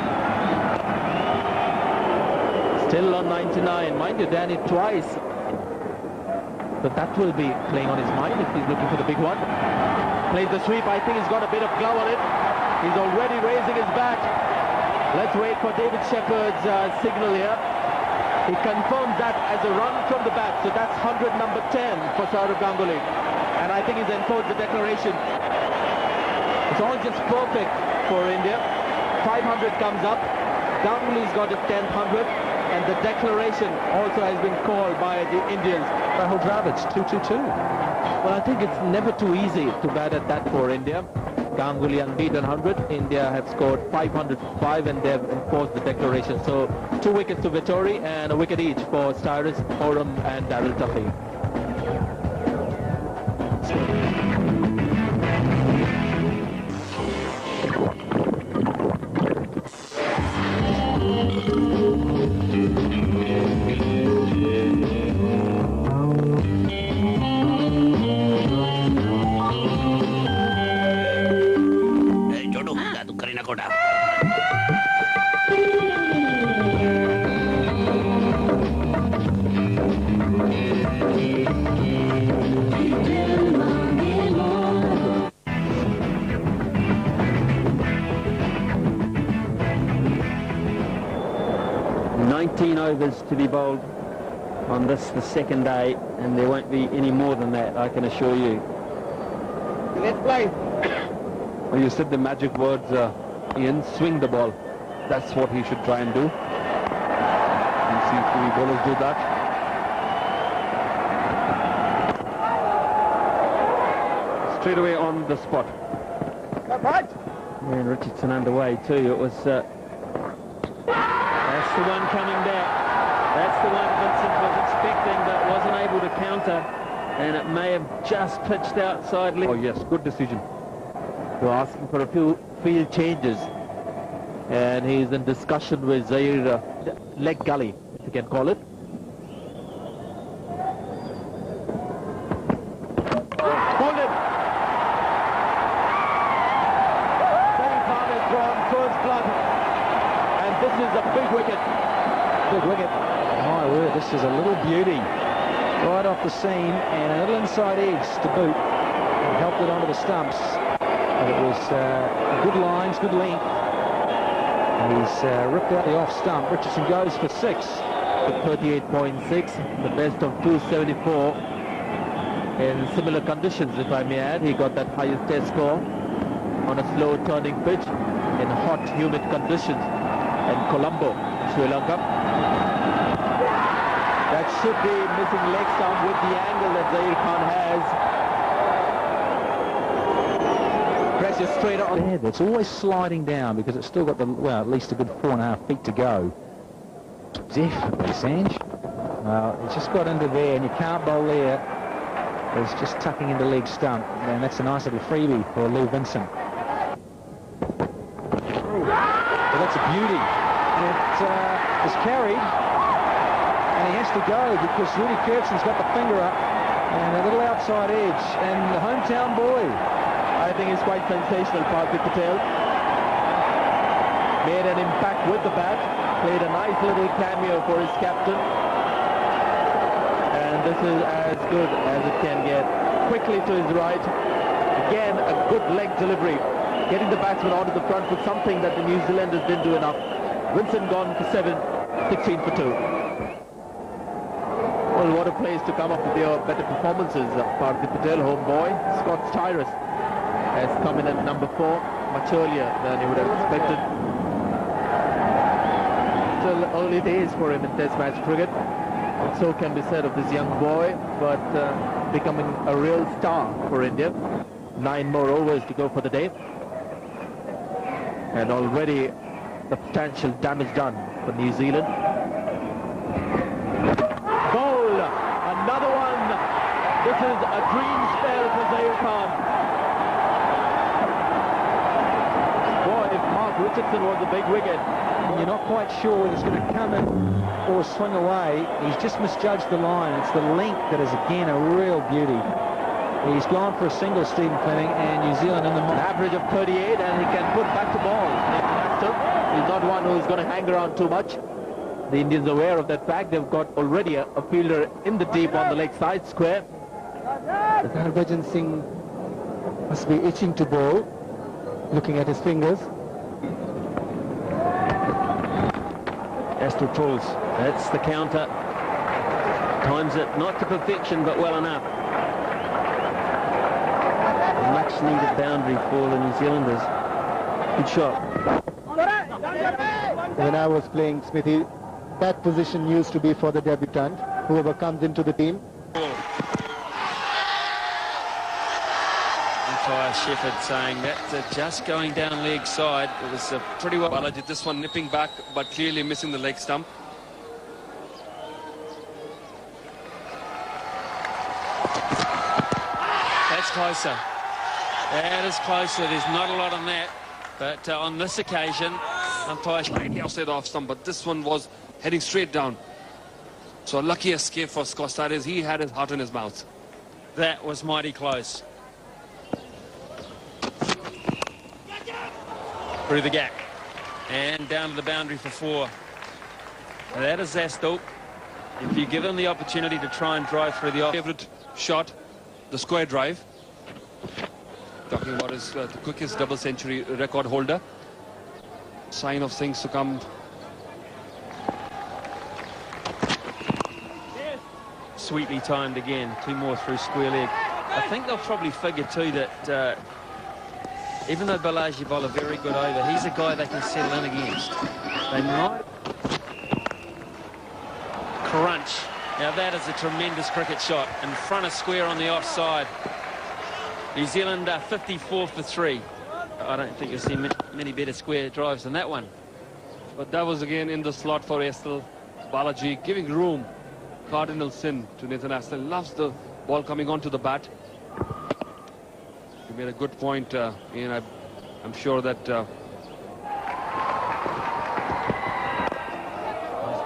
still on 99. Mind you, Dan it twice. But that will be playing on his mind if he's looking for the big one. Plays the sweep. I think he's got a bit of glove on it. He's already raising his bat. Let's wait for David Shepherd's signal here. He confirms that as a run from the bat. So that's 100 number 10 for Saurav Ganguly. And I think he's enforced the declaration. It's all just perfect for India. 500 comes up. Ganguly's got his 10th 100. And the declaration also has been called by the Indians. Rahul Dravid's 2-2-2. Well, I think it's never too easy to bat at that for India. Ganguly unbeaten 100. India have scored 505 and they've enforced the declaration. So 2 wickets to Vettori and a wicket each for Styrus, Oram and Darryl Tuffy. Overs to be bowled on this, the second day, and there won't be any more than that, I can assure you. Let's play. Well, you said the magic words, Ian, swing the ball. That's what he should try and do. And see if the bowlers do that. Straight away on the spot. And Richardson underway too. It was that's the one coming back. That's the one Vincent was expecting but wasn't able to counter, and it may have just pitched outside left. Oh yes, good decision. They're asking for a few field changes, and he's in discussion with Zaire leg gully, if you can call it. Hold it. Very Khan has drawn first blood, and this is a big wicket. Big wicket. My word, this is a little beauty. Right off the seam and a little inside edge to boot. And helped it onto the stumps. But it was good lines, good length. And he's ripped out the off stump. Richardson goes for 6. 38.6, the best of 274 in similar conditions, if I may add. He got that highest test score on a slow turning pitch in hot, humid conditions. and Colombo, Sri Lanka. That should be missing leg stump with the angle that Zair Khan has. Pressure straight on. It's always sliding down because it's still got well, at least a good 4.5 feet to go. Definitely, Sanj. Well, it's just got into there, and you can't bowl there. It's just tucking into leg stump, and that's a nice little freebie for Lou Vincent. Well, that's a beauty. And it is carried, and he has to go because Rudy Kirsten's got the finger up and a little outside edge, and the hometown boy. I think it's quite sensational. Parthi Patel made an impact with the bat, played a nice little cameo for his captain, and this is as good as it can get. Quickly to his right, again a good leg delivery, getting the batsman onto the front foot, something that the New Zealanders didn't do enough. Vincent gone for 7, 16 for 2. Well, what a place to come up with their better performances. Parthi Patel, home boy. Scott Tyrus has come in at number 4, much earlier than he would have expected. Still early days for him in Test match cricket. So can be said of this young boy, but becoming a real star for India. 9 more overs to go for the day. And already substantial damage done for New Zealand. Bowl! Another one! This is a dream spell for Zair Khan. Boy, if Mark Richardson was a big wicket. You're not quite sure whether it's going to come in or swing away. He's just misjudged the line. It's the length that is, again, a real beauty. He's gone for a single, Stephen Fleming, and New Zealand in the... An average of 38, and he can put back to ball. He's not one who's going to hang around too much. The Indians are aware of that fact. They've got already a fielder in the deep on the leg side square. Harbhajan Singh must be itching to bowl, looking at his fingers. Astor pulls. That's the counter. Times it not to perfection, but well enough. A much needed boundary for the New Zealanders. Good shot. When I was playing, Smithy, that position used to be for the debutant, whoever comes into the team. Umpire Shepherd saying that just going down leg side. It was pretty well. I did this one nipping back, but clearly missing the leg stump. That's closer. That is closer. There's not a lot on that. But on this occasion, umpire slightly outside off stump, but this one was heading straight down. So a lucky escape for Scott Tyrus. He had his heart in his mouth. That was mighty close. Through the gap. And down to the boundary for 4. And that is Astor. If you give him the opportunity to try and drive through the off. Favorite shot, the square drive. Talking about his the quickest double century record holder. Sign of things to come. Sweetly timed again. 2 more through square leg. I think they'll probably figure too that even though Balaji bowled a very good over, he's a guy they can settle in against. They might. Crunch. Now that is a tremendous cricket shot in front of square on the offside. New Zealand 54 for 3. I don't think you'll see many better square drives than that one. But that was again in the slot for Estel. Balaji giving room. Cardinal sin to Nathan Astle. Loves the ball coming onto the bat. He made a good point, and I'm sure that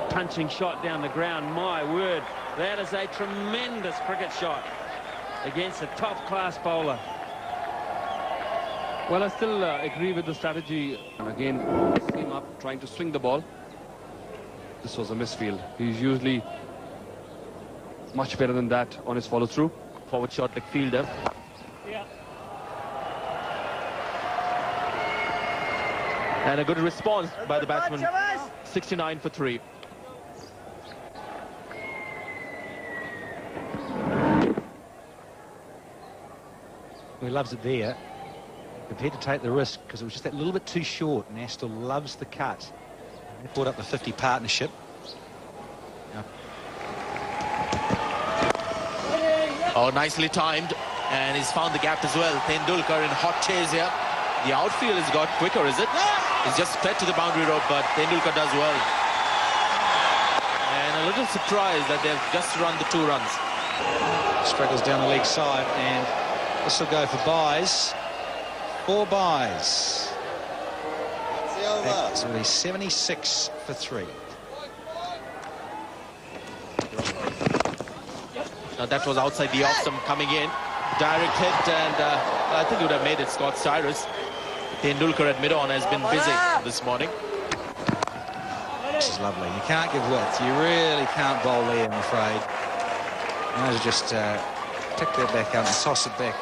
punching shot down the ground. My word, that is a tremendous cricket shot against a top-class bowler. Well, I still agree with the strategy. And again, came up trying to swing the ball. This was a misfield. He's usually much better than that on his follow-through. Forward shot like fielder. Yeah. And a good response by the batsman. 69 for 3. He loves it there. Prepared to take the risk because it was just that little bit too short, and Astor loves the cut. They brought up the 50 partnership. Oh, nicely timed, and he's found the gap as well. Tendulkar in hot chase here. The outfield has got quicker, is it? He's just sped to the boundary road, but Tendulkar does well. And a little surprised that they've just run the 2 runs. Struggles down the leg side, and this will go for buys. 4 buys. That's really 76 for 3. Now that was outside the off-stump coming in. Direct hit, and I think it would have made it Scott Cyrus. Tendulkar at mid-on has been busy this morning. This is lovely. You can't give width. You really can't bowl there, I'm afraid. Now just tick that back out and toss it back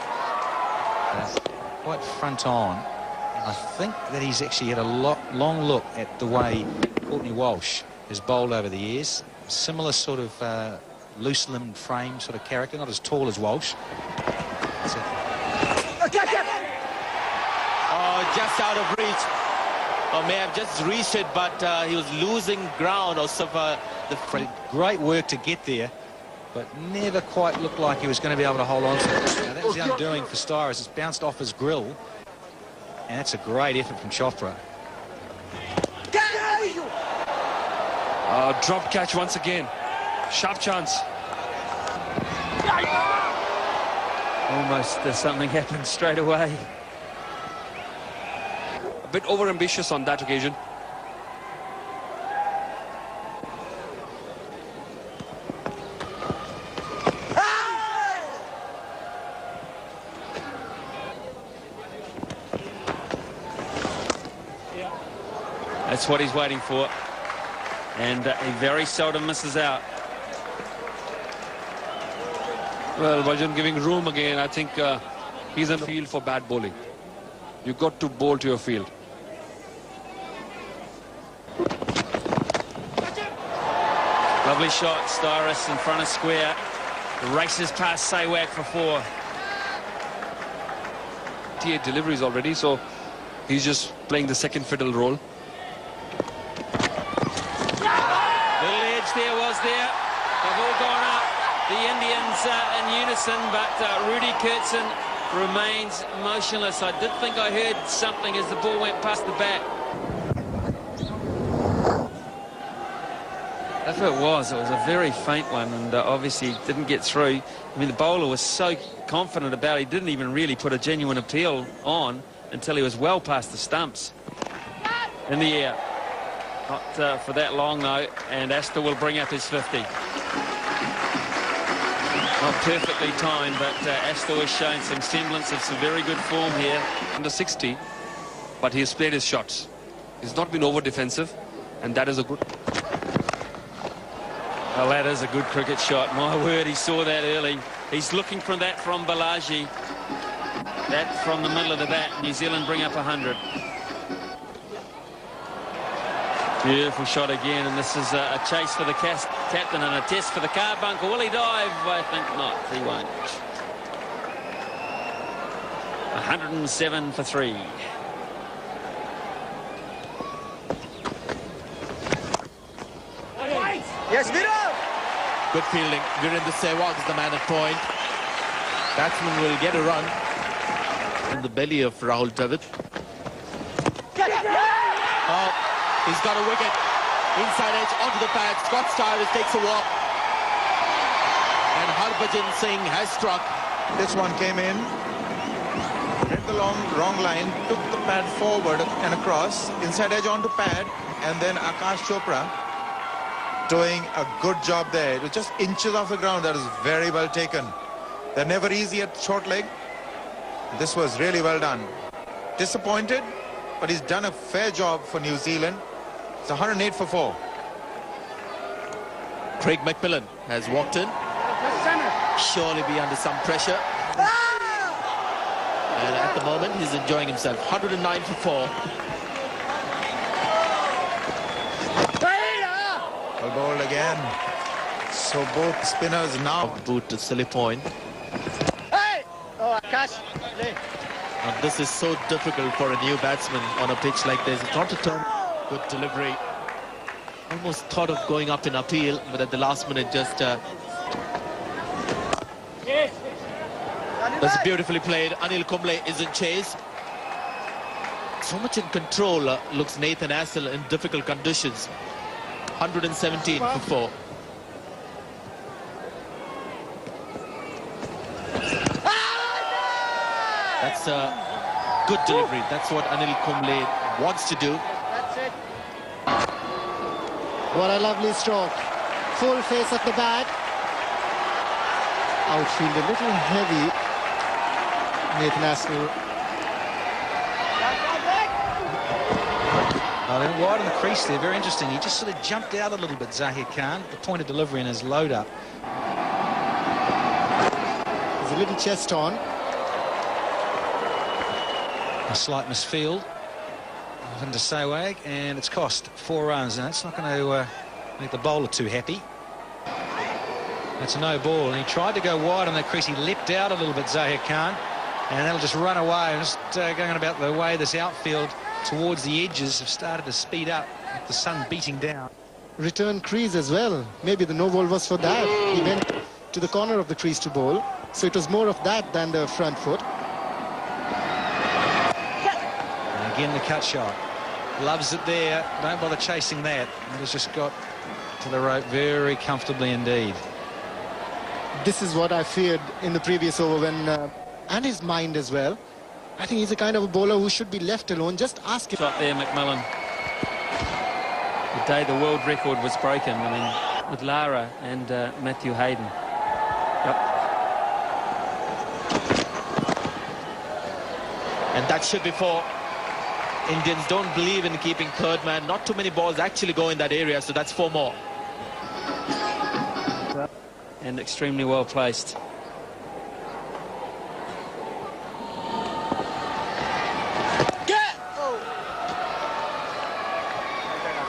quite front on. And I think that he's actually had a long look at the way Courtney Walsh has bowled over the years. Similar sort of loose-limbed frame sort of character, not as tall as Walsh. So, oh, just out of reach. Or may have just reached it, but he was losing ground. Also, great work to get there, but never quite looked like he was going to be able to hold on to it. Now, that was the undoing for Cyrus. It's bounced off his grill, and that's a great effort from Chopra. Drop catch once again. Sharp chance. Almost something happened straight away. A bit over-ambitious on that occasion. That's what he's waiting for. And he very seldom misses out. Well, Vajan giving room again. I think he's in the field for bad bowling. You've got to bowl to your field. Lovely shot, Cyrus in front of square. Races past Sehwag for 4. 88 deliveries already, so he's just playing the second fiddle role. Little edge there was there. They've all gone up. The Indians in unison, but Rudy Kurtzen remains motionless. I did think I heard something as the ball went past the bat. That's what it was. It was a very faint one, and obviously didn't get through. I mean, the bowler was so confident about it, he didn't even really put a genuine appeal on until he was well past the stumps. In the air. Not for that long, though, and Astor will bring up his 50. Not perfectly timed, but Astor has shown some semblance of some very good form here. Under 60, but he has played his shots. He's not been over-defensive, and that is a good... Well, that is a good cricket shot. My word, he saw that early. He's looking for that from Balaji. That from the middle of the bat. New Zealand bring up 100. Beautiful shot again, and this is a chase for the captain and a test for the carbuncle. Will he dive? I think not. He won't. 107 for 3. Yes, Vira! Good fielding. Virendra Sehwag is the man at point. Batsman will get a run in the belly of Rahul Dravid. Oh, he's got a wicket. Inside edge onto the pad. Scott Cyrus takes a walk. And Harbhajan Singh has struck. This one came in, hit the wrong line, took the pad forward and across, inside edge onto pad, and then Akash Chopra doing a good job there. It was just inches off the ground. That is very well taken. They're never easy at short leg. This was really well done. Disappointed, but he's done a fair job for New Zealand. It's 108 for 4. Craig McMillan has walked in. Surely be under some pressure. And at the moment, he's enjoying himself. 109 for 4. Well bowled again. So both spinners now. Boot to silly point. Hey! Oh, Akash, play. And this is so difficult for a new batsman on a pitch like this. It's not a turn. Good delivery. Almost thought of going up in appeal, but at the last minute just... That's beautifully played. Anil Kumble is in chase. So much in control looks Nathan Assel in difficult conditions. 117 for 4. That's a good delivery. That's what Anil Kumble wants to do. That's it. What a lovely stroke. Full face of the bat. Outfield a little heavy. Nathan Assel. Well, they went wide on the crease there, very interesting. He just sort of jumped out a little bit, Zahir Khan, the point of delivery in his load-up. There's a little chest on. A slight misfield. Into Sehwag, and it's cost 4 runs, and that's not going to make the bowler too happy. That's a no ball, and he tried to go wide on that crease. He leapt out a little bit, Zahir Khan, and that'll just run away. And just going about the way this outfield towards the edges have started to speed up with the sun beating down. Return crease as well. Maybe the no ball was for that. He went to the corner of the crease to bowl, so it was more of that than the front foot. And again, the cut shot. Loves it there. Don't bother chasing that. And has just got to the rope very comfortably indeed. This is what I feared in the previous over when, and his mind as well. I think he's the kind of a bowler who should be left alone. Just ask him. Shot there, McMillan. The day the world record was broken, I mean, with Lara and Matthew Hayden. Yep. And that should be 4. Indians don't believe in keeping third man. Not too many balls actually go in that area, so that's 4 more. And extremely well placed.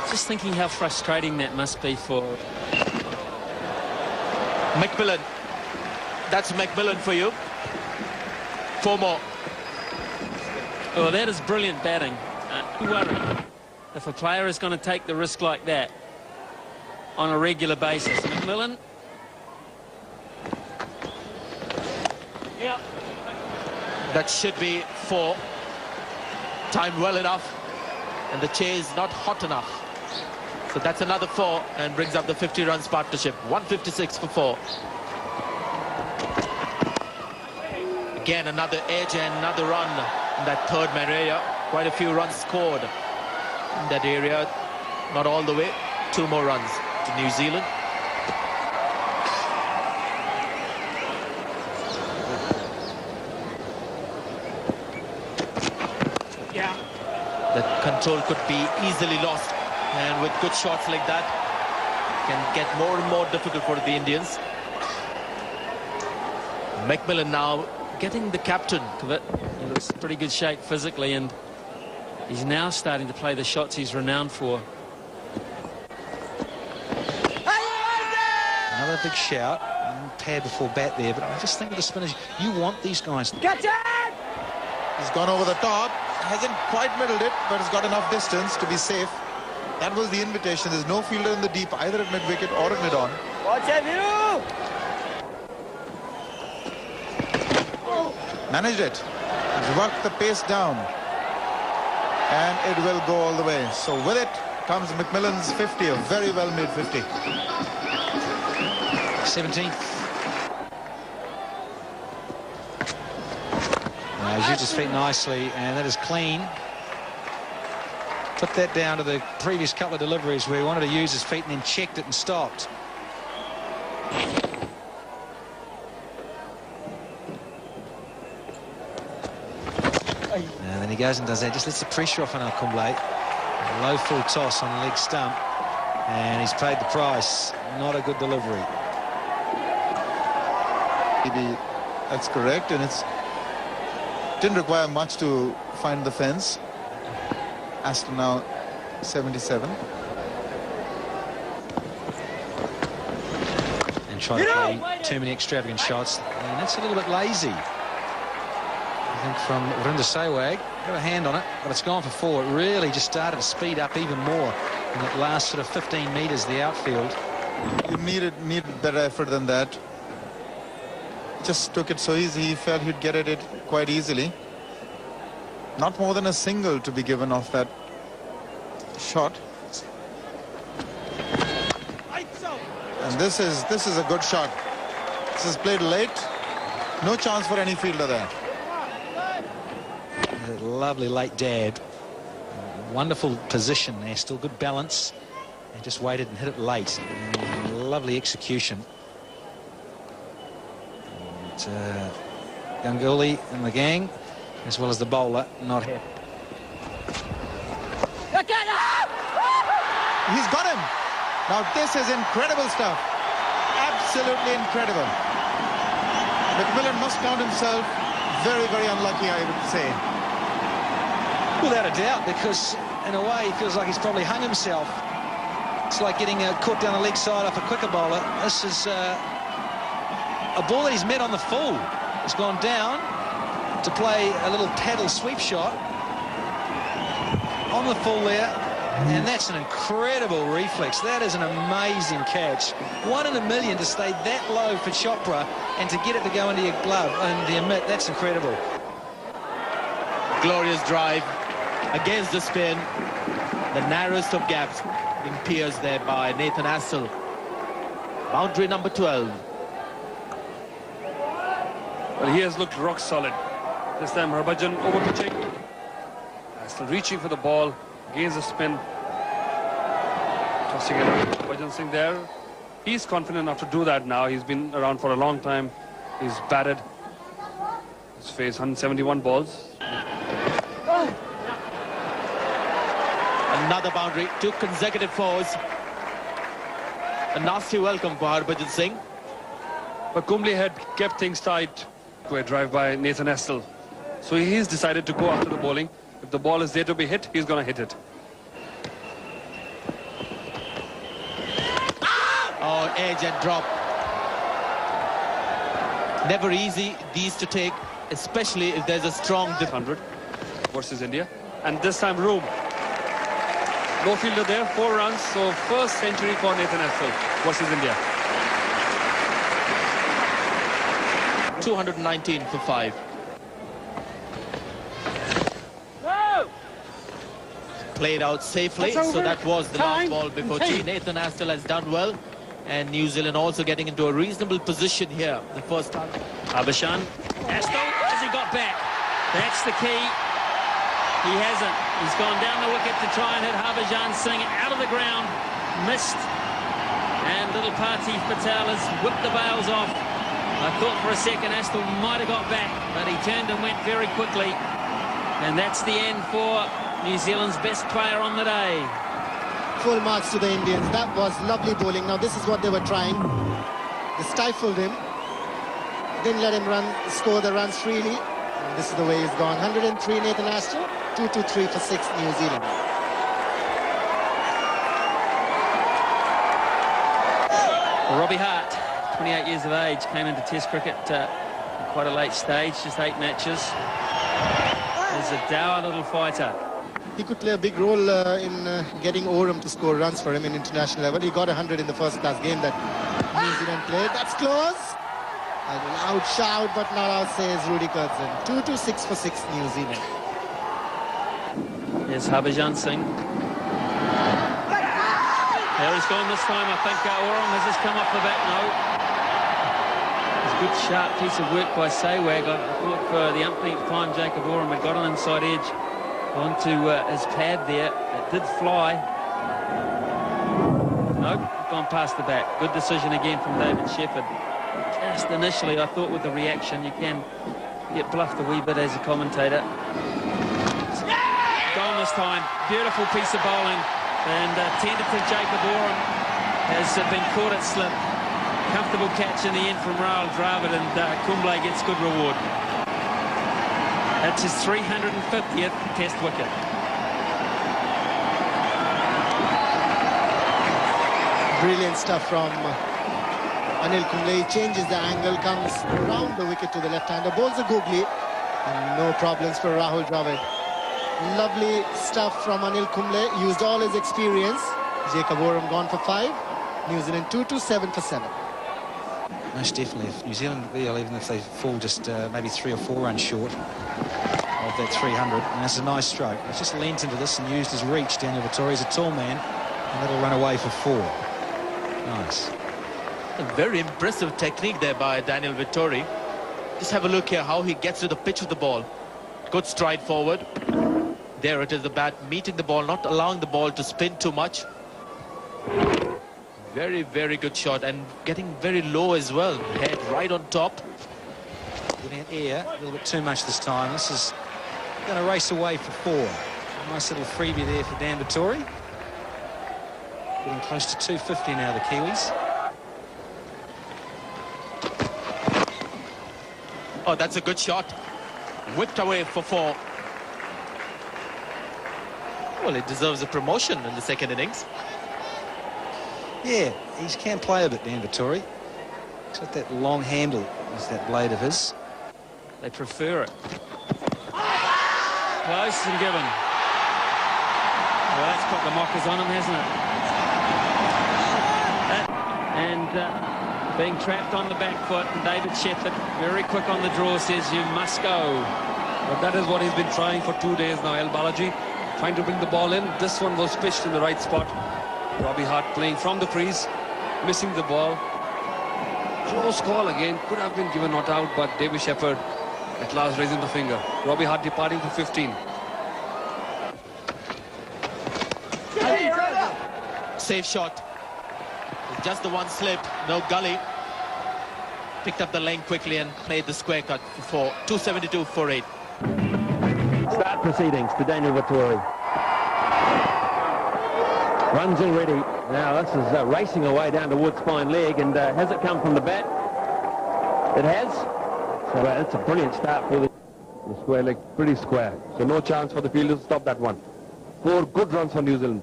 Just thinking how frustrating that must be for McMillan. That's McMillan for you. 4 more. Oh, that is brilliant batting. Don't worry. If a player is going to take the risk like that on a regular basis. McMillan. Yeah. That should be 4. Timed well enough. And the chase not hot enough. So that's another 4 and brings up the 50 runs partnership. 156 for 4. Again, another edge and another run in that third man area. Quite a few runs scored in that area. Not all the way. 2 more runs to New Zealand. Yeah. The control could be easily lost. And with good shots like that, can get more and more difficult for the Indians. McMillan now getting the captain of it. He looks in pretty good shape physically, and he's now starting to play the shots he's renowned for. Another big shout. Pad before bat there, but I just think of the spinners. You want these guys. Catch it! He's gone over the top. Hasn't quite middled it, but has got enough distance to be safe. That was the invitation. There's no fielder in the deep, either at mid-wicket or at mid-on. Watch it, Viru! Managed it. He's worked the pace down. And it will go all the way. So with it comes McMillan's 50, a very well-made 50. 17th. He's used his feet nicely, and that is clean. Put that down to the previous couple of deliveries where he wanted to use his feet and then checked it and stopped. And then he goes and does that, just lets the pressure off on Kumble. A low full toss on the leg stump, and he's paid the price. Not a good delivery. Maybe that's correct, and it didn't require much to find the fence. Aston now 77. And trying to play too many extravagant shots, and that's a little bit lazy. I think from Sehwag. Got a hand on it, but it's gone for 4. It really just started to speed up even more. in that last sort of 15 metres, the outfield. You needed better effort than that. Just took it so easy. He felt he'd get at it quite easily. Not more than a single to be given off that shot. And this is a good shot. This is played late. No chance for any fielder there. A lovely late dab. Wonderful position there. Still good balance. And just waited and hit it late. Lovely execution. And, Ganguly and the gang, as well as the bowler, not happy. He's got him. Now this is incredible stuff. Absolutely incredible. McMillan must count himself very, very unlucky, I would say. Without a doubt, because in a way he feels like he's probably hung himself. It's like getting caught down the leg side off a quicker bowler. This is a ball that he's met on the full. He's gone down to play a little paddle sweep shot on the full there, and that's an incredible reflex. That is an amazing catch. 1 in a million to stay that low for Chopra and to get it to go into your glove and the mitt. That's incredible. Glorious drive against the spin. The narrowest of gaps being pierced there by Nathan Astle. Boundary number 12. Well, he has looked rock solid. This time Harbhajan over pitching. Still reaching for the ball. Gains the spin. Tossing it out. Harbhajan Singh there. He's confident enough to do that now. He's been around for a long time. He's batted. He's faced 171 balls. Another boundary. 2 consecutive fours. A nasty welcome for Harbhajan Singh. But Kumble had kept things tight. To a drive by Nathan Astle. So he's decided to go after the bowling. If the ball is there to be hit, he's going to hit it. Oh, edge and drop. Never easy these to take, especially if there's a strong 100 versus India. And this time room. No fielder there, 4 runs. So first century for Nathan Astle versus India. 219 for 5. Played out safely, so that was the last ball before tea. Nathan Astle has done well, and New Zealand also getting into a reasonable position here. The first time. Harbhajan. Astle, has he got back? That's the key. He hasn't. He's gone down the wicket to try and hit Harbhajan Singh out of the ground. Missed. And little Parthiv Patel has whipped the bails off. I thought for a second Astle might have got back, but he turned and went very quickly. And that's the end for New Zealand's best player on the day. Full marks to the Indians. That was lovely bowling. Now this is what they were trying. They stifled him. Didn't let him score the runs freely. And this is the way he's gone. 103 Nathan Astle, 2-2-3 for 6 New Zealand. Robbie Hart, 28 years of age, came into Test cricket at quite a late stage, just 8 matches. He's a dour little fighter. He could play a big role in getting Oram to score runs for him in international level. He got 100 in the first-class game that New Zealand played. That's close. A loud shout, but not out, says Rudy Curzon. 2-2-6 for 6 New Zealand. Here's Harbhajan Singh. There he's gone this time. I think Oram has just come off the bat. No. It's a good sharp piece of work by Sehwag. I thought for the umpteenth time Jacob Oram had got an inside edge onto his pad there. It did fly. Nope, gone past the bat. Good decision again from David Shepherd. Just initially, I thought with the reaction, you can get bluffed a wee bit as a commentator. Gone this time. Beautiful piece of bowling. And tentative Jacob Oram has been caught at slip. Comfortable catch in the end from Rahul Dravid, and Kumble gets good reward. That's his 350th Test wicket. Brilliant stuff from Anil Kumble. He changes the angle, comes around the wicket to the left-hander, bowls a googly, and no problems for Rahul Dravid. Lovely stuff from Anil Kumble, used all his experience. Jakaborum gone for 5. New Zealand 2 7 for 7. Most definitely. If New Zealand, well, even if they fall just maybe 3 or 4 runs short of that 300, and that's a nice stroke. He's just leant into this and used his reach. Daniel Vettori is a tall man, and that'll run away for 4. Nice. A very impressive technique there by Daniel Vettori. Just have a look here how he gets to the pitch of the ball. Good stride forward. There it is, the bat meeting the ball, not allowing the ball to spin too much. Very, very good shot, and getting very low as well. Head right on top. Getting air a little bit too much this time. This is going to race away for 4. Nice little freebie there for Dan Vettori. Getting close to 250 now, the Kiwis. Oh, that's a good shot. Whipped away for 4. Well, it deserves a promotion in the second innings. Yeah, he can play a bit, Dan Vettori. He's got that long handle, is that blade of his. They prefer it. Close and given. Well, that's put the mockers on him, hasn't it? Being trapped on the back foot, and David Shepherd, very quick on the draw, says you must go. But that is what he's been trying for 2 days now, El Balaji. Trying to bring the ball in. This one was pitched in the right spot. Robbie Hart playing from the crease, missing the ball. Close call again. Could have been given not out, but David Shepherd at last raising the finger. Robbie Hart departing for 15. Safe shot. Just the one slip, no gully. Picked up the lane quickly and played the square cut for 272 for 8. Start proceedings to Daniel Vettori. Runs already. Now this is racing away down towards fine leg, and has it come from the bat? It has. So it's a brilliant start for the square leg, pretty square. So no chance for the fielders to stop that one. 4 good runs for New Zealand.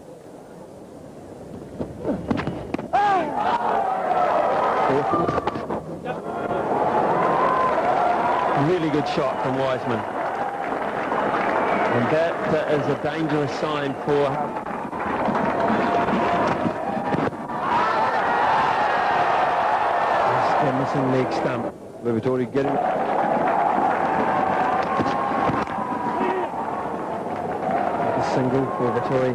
Really good shot from Wiseman. And that is a dangerous sign for... Still missing leg stump. Vettori getting... A single for Vettori.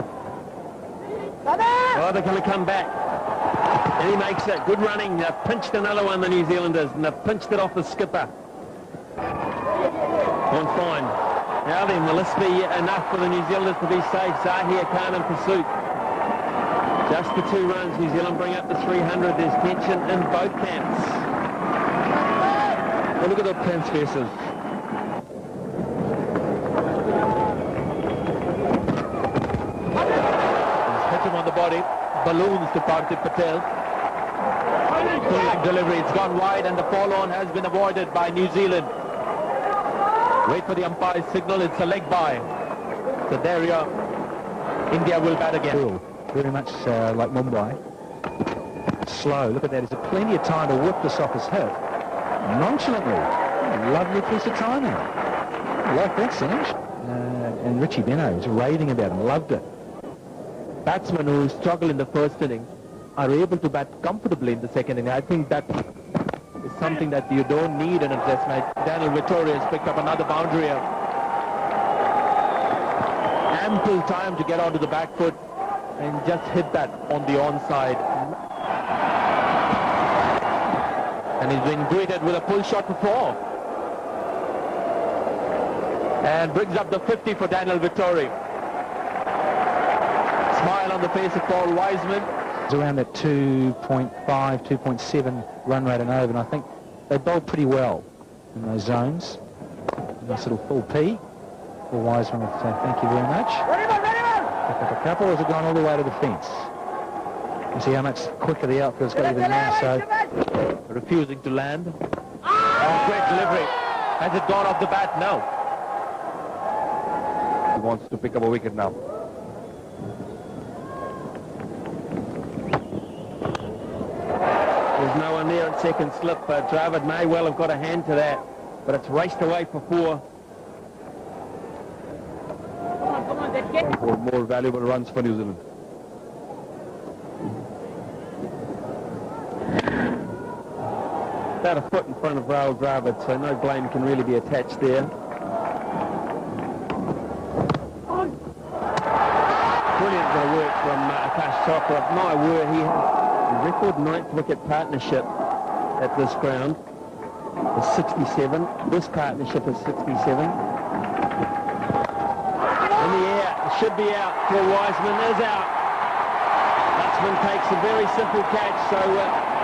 Oh, they're going to come back. And he makes it. Good running. They've pinched another one, the New Zealanders, and they've pinched it off the skipper. On fine. Now then, will this be enough for the New Zealanders to be safe? Zahir Khan in pursuit. Just the 2 runs. New Zealand bring up the 300. There's tension in both camps. Oh, look at the tense faces. He's hit him on the body. Balloons to Parthiv Patel. Full leg delivery. It's gone wide, and the fall-on has been avoided by New Zealand. Wait for the umpire's signal. It's a leg by. So there you are. India will bat again. Very much like Mumbai. Slow. Look at that. There's plenty of time to whip this off his hip. Nonchalantly. Lovely piece of timing. I like that, Singe. And Richie Beno was raving about him. Loved it. Batsmen who struggle in the first inning are able to bat comfortably in the second inning. I think that is something that you don't need in a test match. Daniel Vettori has picked up another boundary here. Ample time to get onto the back foot and just hit that on the onside. And he's been greeted with a pull shot for 4. And brings up the 50 for Daniel Vettori. Smile on the face of Paul Wiseman. It's around that 2.5, 2.7 run rate and over, and I think they bowled pretty well in those zones. Nice little full P. Paul Wiseman would say thank you very much. Pick up a couple, or has it gone all the way to the fence? You see how much quicker the outfield's got to be now, so... Refusing to land. Oh, great delivery. Has it gone off the bat? No. He wants to pick up a wicket now. There's no one there at second slip. Dravid may well have got a hand to that, but it's raced away for 4. For more valuable runs for New Zealand. about a foot in front of Raul Dravid, so no blame can really be attached there. Brilliant bit of work from Akash Chopra. My word, he had a record 9th wicket partnership at this ground. Is 67. This partnership is 67. In the air, should be out for Wiseman, is out. Batsman takes a very simple catch, so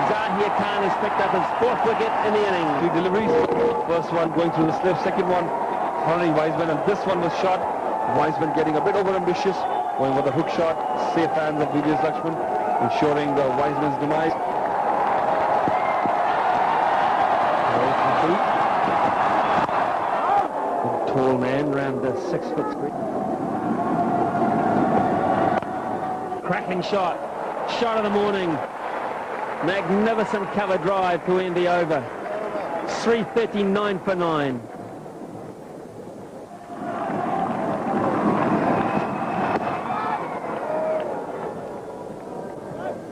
Zahir Khan has picked up his 4th wicket in the innings. 3 deliveries. First one going through the slip, second one honoring Wiseman, and this one was shot. Wiseman getting a bit over-ambitious, going for the hook shot. Safe hands of Vivian Lakshman, ensuring the Wiseman's demise. Tall man round the 6-foot screen. Cracking shot. Shot of the morning. Magnificent cover drive to end the over. 3:39 for 9.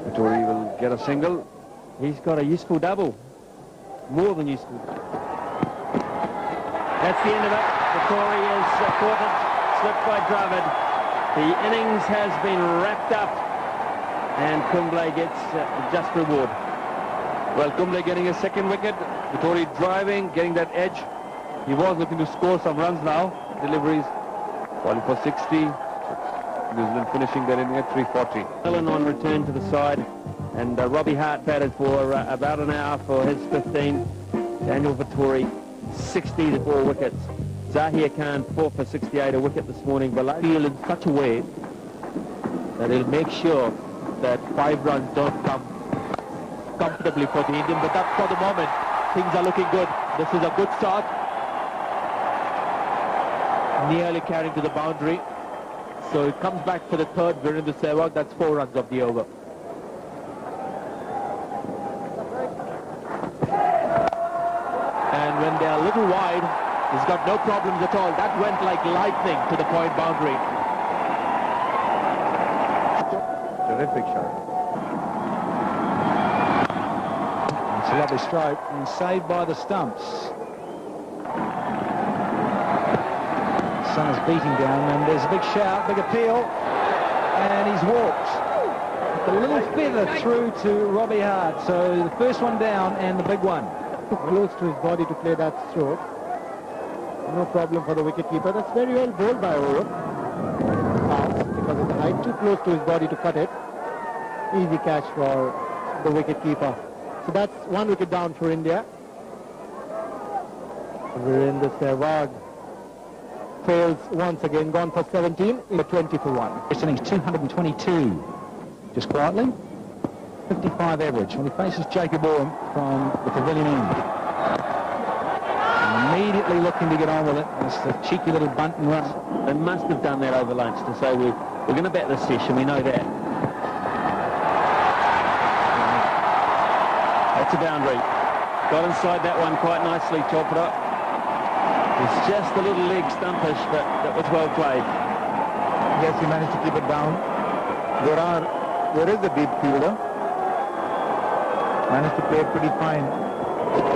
Vittori will get a single. He's got a useful double. More than useful. That's the end of it. Vittori is caught it, slipped by Dravid. The innings has been wrapped up, and Kumble gets just reward. Well, Kumble getting a 2nd wicket. Vittori driving, getting that edge. He was looking to score some runs now. Deliveries falling for 60. New Zealand finishing their inning at 340. Millen on return to the side, and Robbie Hart batted for about an hour for his 15. Daniel Vittori 64 wickets. Zahir Khan 4 for 68, a wicket this morning. But feel in such a way that he'll make sure that 5 runs don't come comfortably for the Indian. But that's for the moment. Things are looking good. This is a good start. Nearly carrying to the boundary. So it comes back for the 3rd. Virendra Sehwag. That's 4 runs of the over. And when they are a little wide, he's got no problems at all. That went like lightning to the point boundary. Terrific shot. It's a lovely stroke and saved by the stumps. Sun is beating down, and there's a big shout, big appeal, and he's walked. A little feather through to Robbie Hart. So the first one down and the big one. Too close to his body to play that stroke. No problem for the wicketkeeper. That's very well bowled by Over. Because of the height, too close to his body to cut it. Easy catch for the wicketkeeper. So that's 1 wicket down for India. Virendra Sehwag fails once again, gone for 17 in 20 for 1. This innings 222. Just quietly. 55 average when he faces Jacob Orme from the pavilion end. And immediately looking to get on with it. It's the cheeky little bunt and run. They must have done that over lunch to say we're going to bat this session, we know that. That's a boundary. Got inside that one quite nicely, Chopra. It's just a little leg stumpish, but that was well played. Yes, he managed to keep it down. There is a deep fielder. Managed to play it pretty fine.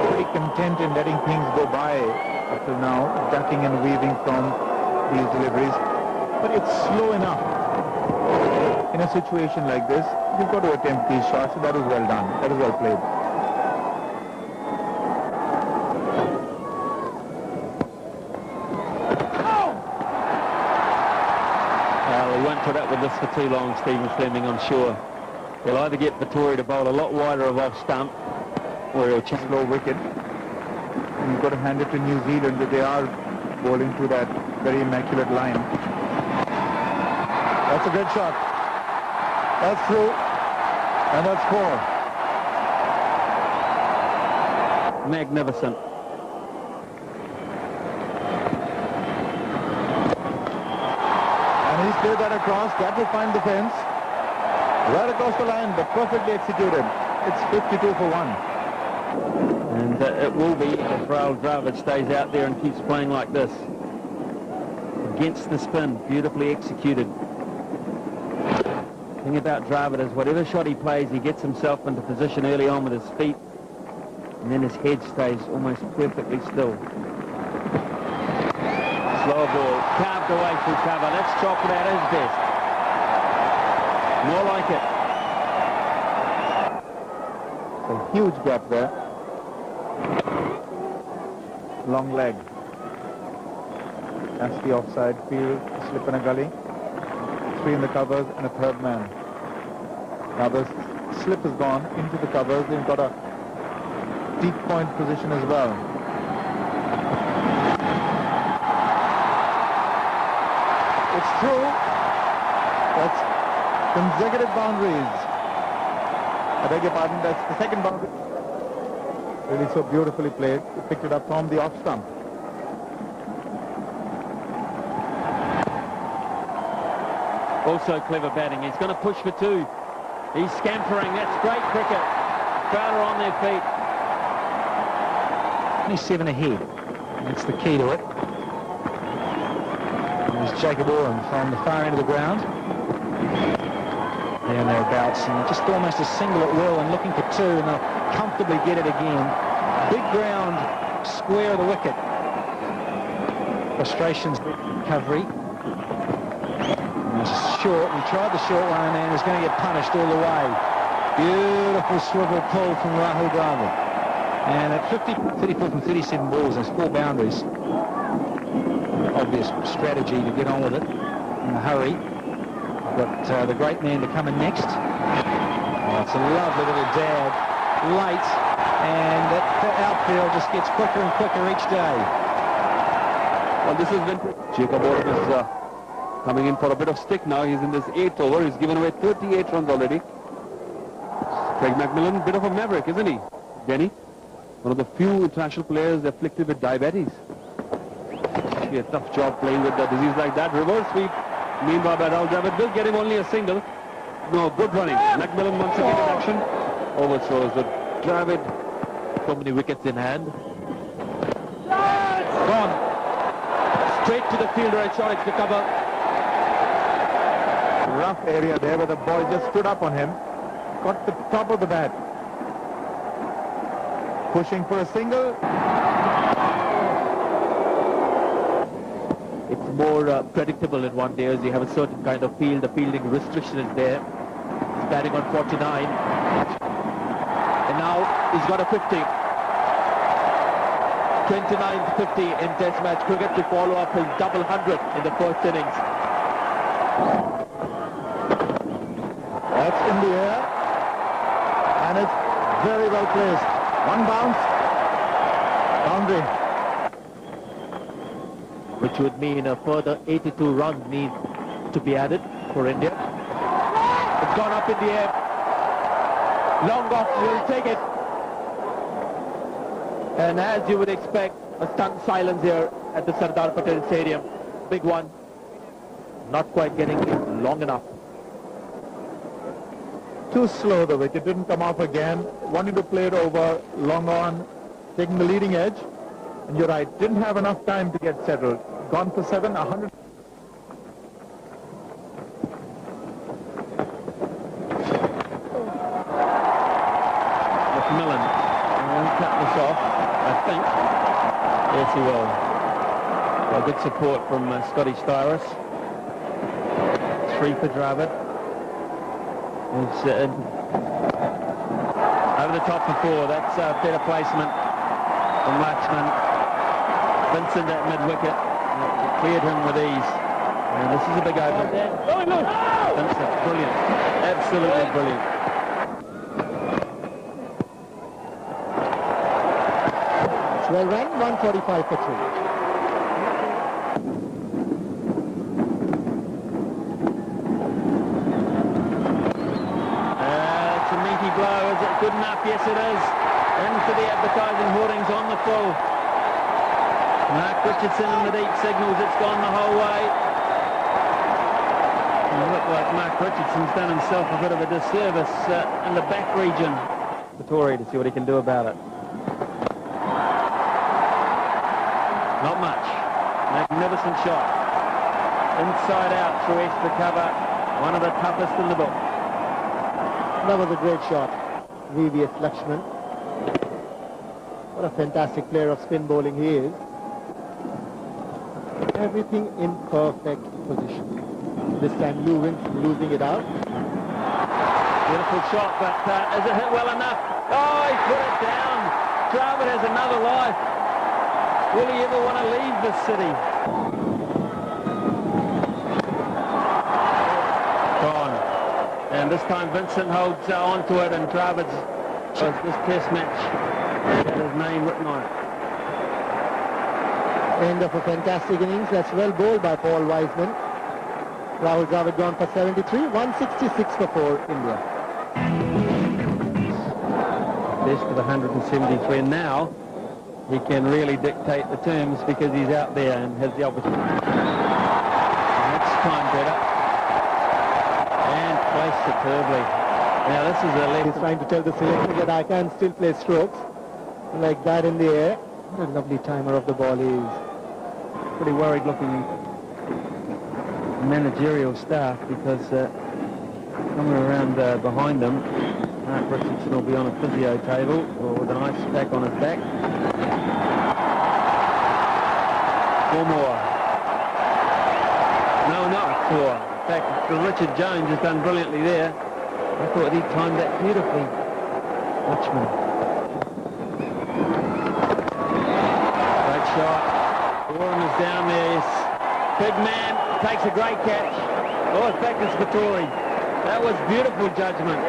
Pretty content in letting things go by up till now, ducking and weaving from these deliveries. But it's slow enough. In a situation like this, you've got to attempt these shots, so that is well done. That is well played. Well, he won't put up with this for too long, Stephen Fleming, I'm sure. He'll either get Vittori to bowl a lot wider of off stump, or he'll chance Slow wicket. And you've got to hand it to New Zealand that they are bowling to that very immaculate line. That's a good shot. That's through. And that's 4. magnificent. And he's played that across. That will find the fence. Right across the line, but perfectly executed. It's 52 for 1. And it will be if Raul Dravid stays out there and keeps playing like this. Against the spin, beautifully executed. The thing about Dravid is whatever shot he plays, he gets himself into position early on with his feet. And then his head stays almost perfectly still. Slow ball, carved away through cover. That's Chopra at his best. More like it. A huge gap there. Long leg. That's the offside field, slip in a gully. 3 in the covers and a third man. Now the slip has gone into the covers. They've got a deep point position as well. It's true. That's consecutive boundaries. I beg your pardon, that's the second boundary. Really so beautifully played. He picked it up from the off stump. Also clever batting. He's going to push for 2. He's scampering. That's great cricket. Crowd are on their feet. 27 ahead. That's the key to it. There's Jacob Oram from the far end of the ground. There and thereabouts, and just almost a single at will and looking for 2, and they'll comfortably get it again. Big ground, square of the wicket. Frustrations, recovery. Short, he tried the short one and was going to get punished all the way. Beautiful swivel pull from Rahul Dravid. And at 34 from 37 balls, there's 4 boundaries. Obvious strategy to get on with it in a hurry. Got the great man to come in next. Oh, it's a lovely little dab, late, and that outfield just gets quicker and quicker each day. Well, this has been Jacob Oram is coming in for a bit of stick now. He's in this 8th over. He's given away 38 runs already. Craig McMillan, bit of a maverick, isn't he, Denny? One of the few international players afflicted with diabetes. It's a tough job playing with a disease like that. Reverse sweep. Meanwhile, Rahul Dravid will get him only a single. No, good running. McMillan once again in action. Overthrows with Dravid. So many wickets in hand. Gone. Straight to the fielder and shot it to cover. Rough area there where the ball just stood up on him. Got the top of the bat. Pushing for a single. It's more predictable in one day as you have a certain kind of field. The fielding restriction is there. He's batting on 49. And now he's got a 50. 29-50 in Test match cricket to follow up his double 100 in the first innings. That's in the air. And it's very well placed. One bounce. Boundary. Which would mean a further 82 runs need to be added for India. It's gone up in the air. Long off, will take it. And as you would expect, a stunned silence here at the Sardar Patel Stadium. Big one. Not quite getting long enough. Too slow the wicket, didn't come off again. Wanted to play it over, long on, taking the leading edge. And you're right, didn't have enough time to get settled. Gone for 7, 100. McMillan will cut this off, I think. Yes, he will. Well, good support from Scotty Styris. 3 for Dravid. It's over the top for 4. That's better placement from Lakshman. Vincent at mid-wicket. Cleared him with ease. And this is a big over. Vincent, brilliant. Absolutely brilliant. It's well run, 145 for 3. It's a meaty blow. Is it good enough? Yes, it is. Into the advertising hoardings on the full. Mark Richardson in the deep signals. It's gone the whole way. It looked like Mark Richardson's done himself a bit of a disservice in the back region. Vittori to see what he can do about it. Not much. Magnificent shot. Inside out through extra cover. One of the toughest in the book. That was a great shot. VVS Lakshman. What a fantastic player of spin bowling he is. Everything in perfect position. This time losing it out. Beautiful shot, but is it hit well enough? Oh, he put it down. Dravid has another life. Will he ever want to leave this city? Gone. And this time Vincent holds on to it, and Dravid's this test match had his name written on it. End of a fantastic innings. That's well bowled by Paul Wiseman. Rahul Dravid gone for 73, 166 for 4 India. Best of 173, and now he can really dictate the terms because he's out there and has the opportunity. Next time better. And placed superbly. Now this is a left. He's trying to tell the selector that I can still play strokes like that in the air. What a lovely timer of the ball is. Pretty worried looking managerial staff because somewhere around behind them, Mark Richardson will be on a physio table or with an ice pack on his back. 4 more. No, not 4. In fact, Richard Jones has done brilliantly there. I thought he timed that beautifully. Watchman. Great shot. Warren is down there. Yes. Big man takes a great catch. Oh, in fact, it's Vittori. That was beautiful judgment.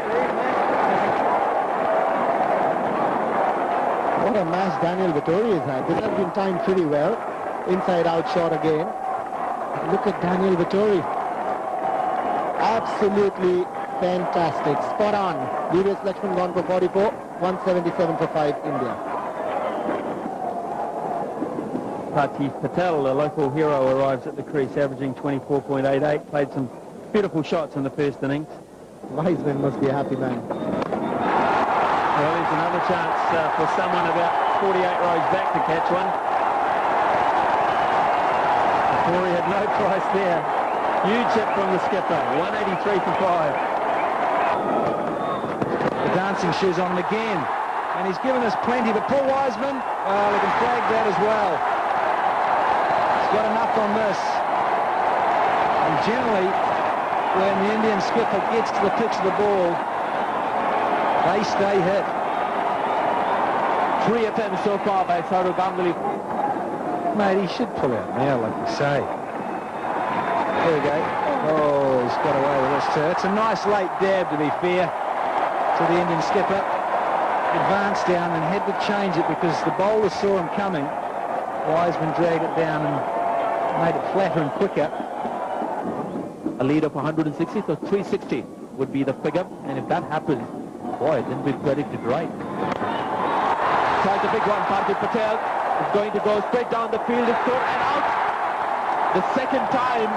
What a match Daniel Vittori has had. This has been timed pretty well. Inside out shot again. Look at Daniel Vittori. Absolutely fantastic. Spot on. Julius Lakshman gone for 44. 177 for 5 India. Patif Patel, a local hero, arrives at the crease, averaging 24.88. Played some beautiful shots in the first innings. Wiseman must be a happy man. Well, there's another chance for someone about 48 rows back to catch one. Corey had no price there. Huge hit from the skipper. 183 for 5. The dancing shoes on again. And he's given us plenty, but Paul Wiseman, well, he can flag that as well. He's got enough on this. And generally, when the Indian skipper gets to the pitch of the ball, they stay hit. 3 attempts so far by Saurav Ganguly. Mate, he should pull out now, like you say. There we go. Oh, he's got away with this too. It's a nice late dab, to be fair, to the Indian skipper. Advanced down and had to change it because the bowler saw him coming. Wiseman dragged it down and made it flatter and quicker. A lead of 160, so 360 would be the figure. And if that happens, boy, then we've predicted right. Tries a big one, Patif Patel is going to go straight down the field, is thrown and out. The second time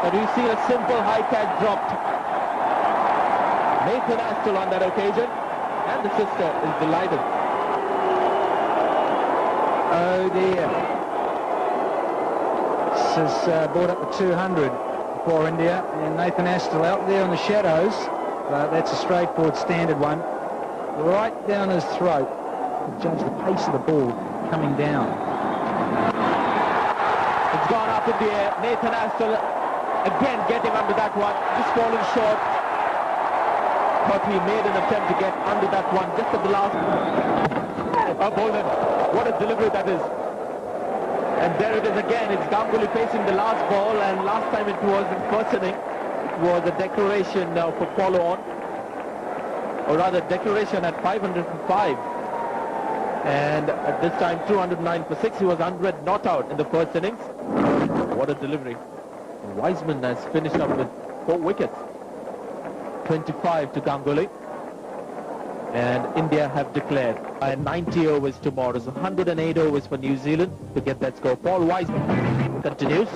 that we've seen a simple high catch dropped. Nathan Astle on that occasion, and the sister is delighted. Oh dear. This is brought up to 200 for India, and Nathan Astle out there in the shadows. That's a straightforward standard one. Right down his throat. Judge the pace of the ball coming down. It's gone up in the air. Nathan Astle again getting under that one. Just falling short. But he made an attempt to get under that one just at the last. Oh, Bowman, what a delivery that is. And there it is again. It's Ganguly facing the last ball, and last time it was in first inning. It was a declaration for follow on. Or rather, declaration at 505. And at this time, 209 for 6. He was 100 not out in the first innings. What a delivery. Wiseman has finished up with 4 wickets. 25 to Ganguly. And India have declared 90 overs tomorrow. So 108 overs for New Zealand to get that score. Paul Wiseman continues.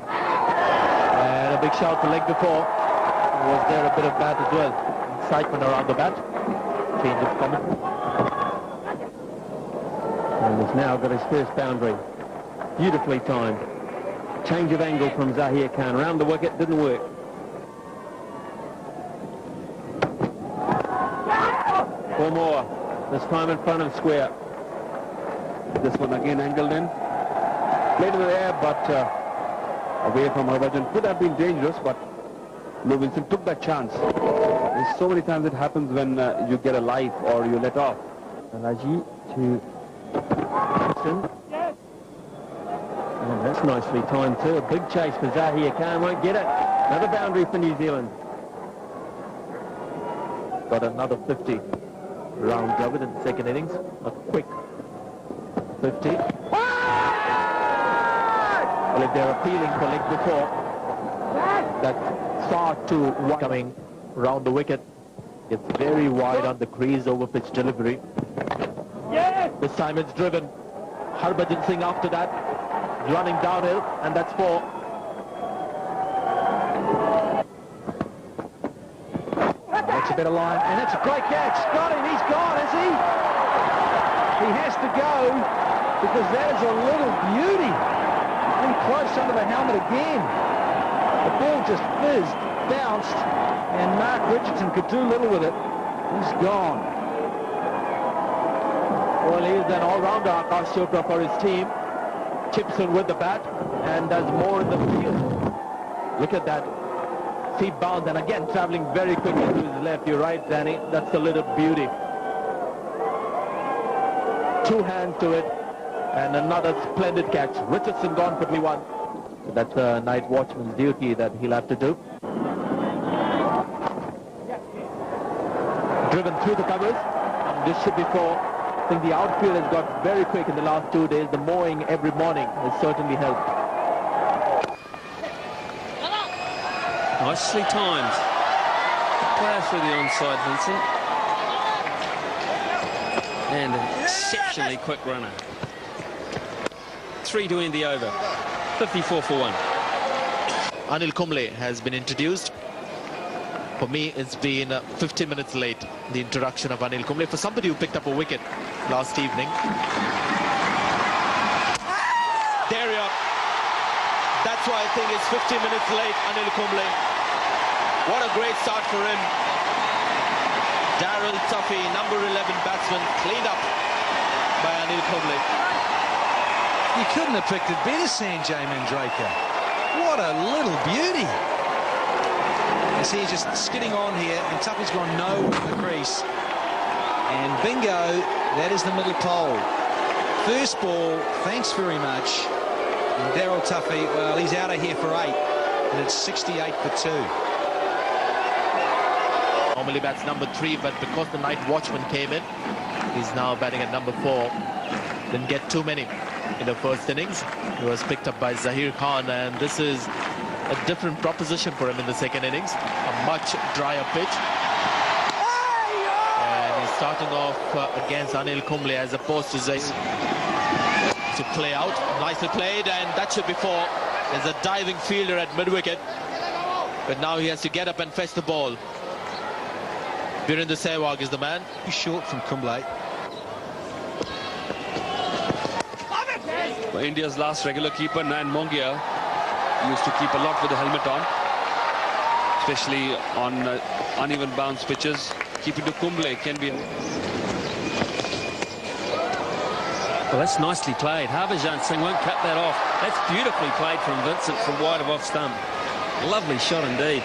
And a big shout to leg before. Was there a bit of bat as well? Excitement around the bat. Change of commentary. And has now got his first boundary. Beautifully timed. Change of angle from Zahir Khan. Round the wicket, didn't work. Four more. This time in front of square. This one again angled in. Played in the air, but away from Harbhajan. Could have been dangerous, but Wilson took that chance. And so many times it happens when you get a life or you let off. Alaji to Wilson. And that's nicely timed too. A big chase for Zahir Khan, won't get it. Another boundary for New Zealand. Got another 50 round covered in the second innings. A quick 50. Well, if they're appealing for leg before, that's far too wide. Coming round the wicket. It's very wide on the crease, over pitch delivery. This time it's driven. Harbhajan Singh after that, running downhill, and that's 4. That's a better line, and that's a great catch. Got him, he's gone, is he? He has to go, because that is a little beauty. In close under the helmet again. The ball just fizzed, bounced, and Mark Richardson could do little with it. He's gone. Well, he is an all-rounder, Akash Chopra, for his team. Chips in with the bat and does more in the field. Look at that. Feet bound, and again traveling very quickly to his left. You're right, Danny. That's a little beauty. 2 hands to it, and another splendid catch. Richardson gone for 21. So that's a night watchman's duty that he'll have to do. Driven through the covers. This should be 4. I think the outfield has got very quick in the last 2 days. The mowing every morning has certainly helped. Nicely timed. Player through the onside, Vincent. And an exceptionally quick runner. 3 to end the over. 54 for 1. Anil Kumble has been introduced. For me, it's been 15 minutes late, the introduction of Anil Kumble, for somebody who picked up a wicket last evening. There you are. That's why I think it's 15 minutes late, Anil Kumble. What a great start for him. Darryl Tuffy, number 11 batsman, cleaned up by Anil Kumble. You couldn't have picked it better, Sanjay Mandraker. What a little beauty. You see, he's just skidding on here, and Tuffy's gone no in the crease. And bingo, that is the middle pole. First ball, thanks very much. And Darryl Tuffy, well, he's out of here for 8. And it's 68 for 2. Normally bats number 3, but because the night watchman came in, he's now batting at number 4. Didn't get too many in the first innings. He was picked up by Zahir Khan, and this is a different proposition for him in the second innings. A much drier pitch. And he's starting off against Anil Kumble as opposed to Zahir. To play out. Nicely played, and that should be 4. There's a diving fielder at mid-wicket. But now he has to get up and fetch the ball. Virendra Sehwag is the man. He's short from Kumble. Well, India's last regular keeper, Nan Mongia, used to keep a lot with the helmet on, especially on uneven bounce pitches. Keeping to Kumble can be... Well, that's nicely played. Harbhajan Singh won't cut that off. That's beautifully played from Vincent from wide of off stump. Lovely shot indeed.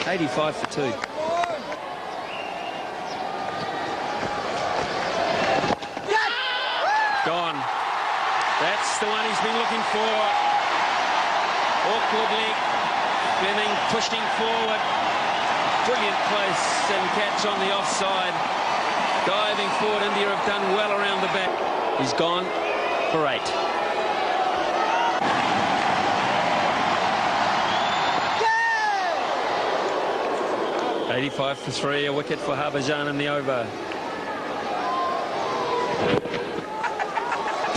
85 for 2. Gone. That's the one he's been looking for. Awkwardly, Fleming pushing forward. Brilliant place and catch on the offside. Diving forward, India have done well around the back. He's gone for 8. Yeah! 85 for 3, a wicket for Harbhajan in the over.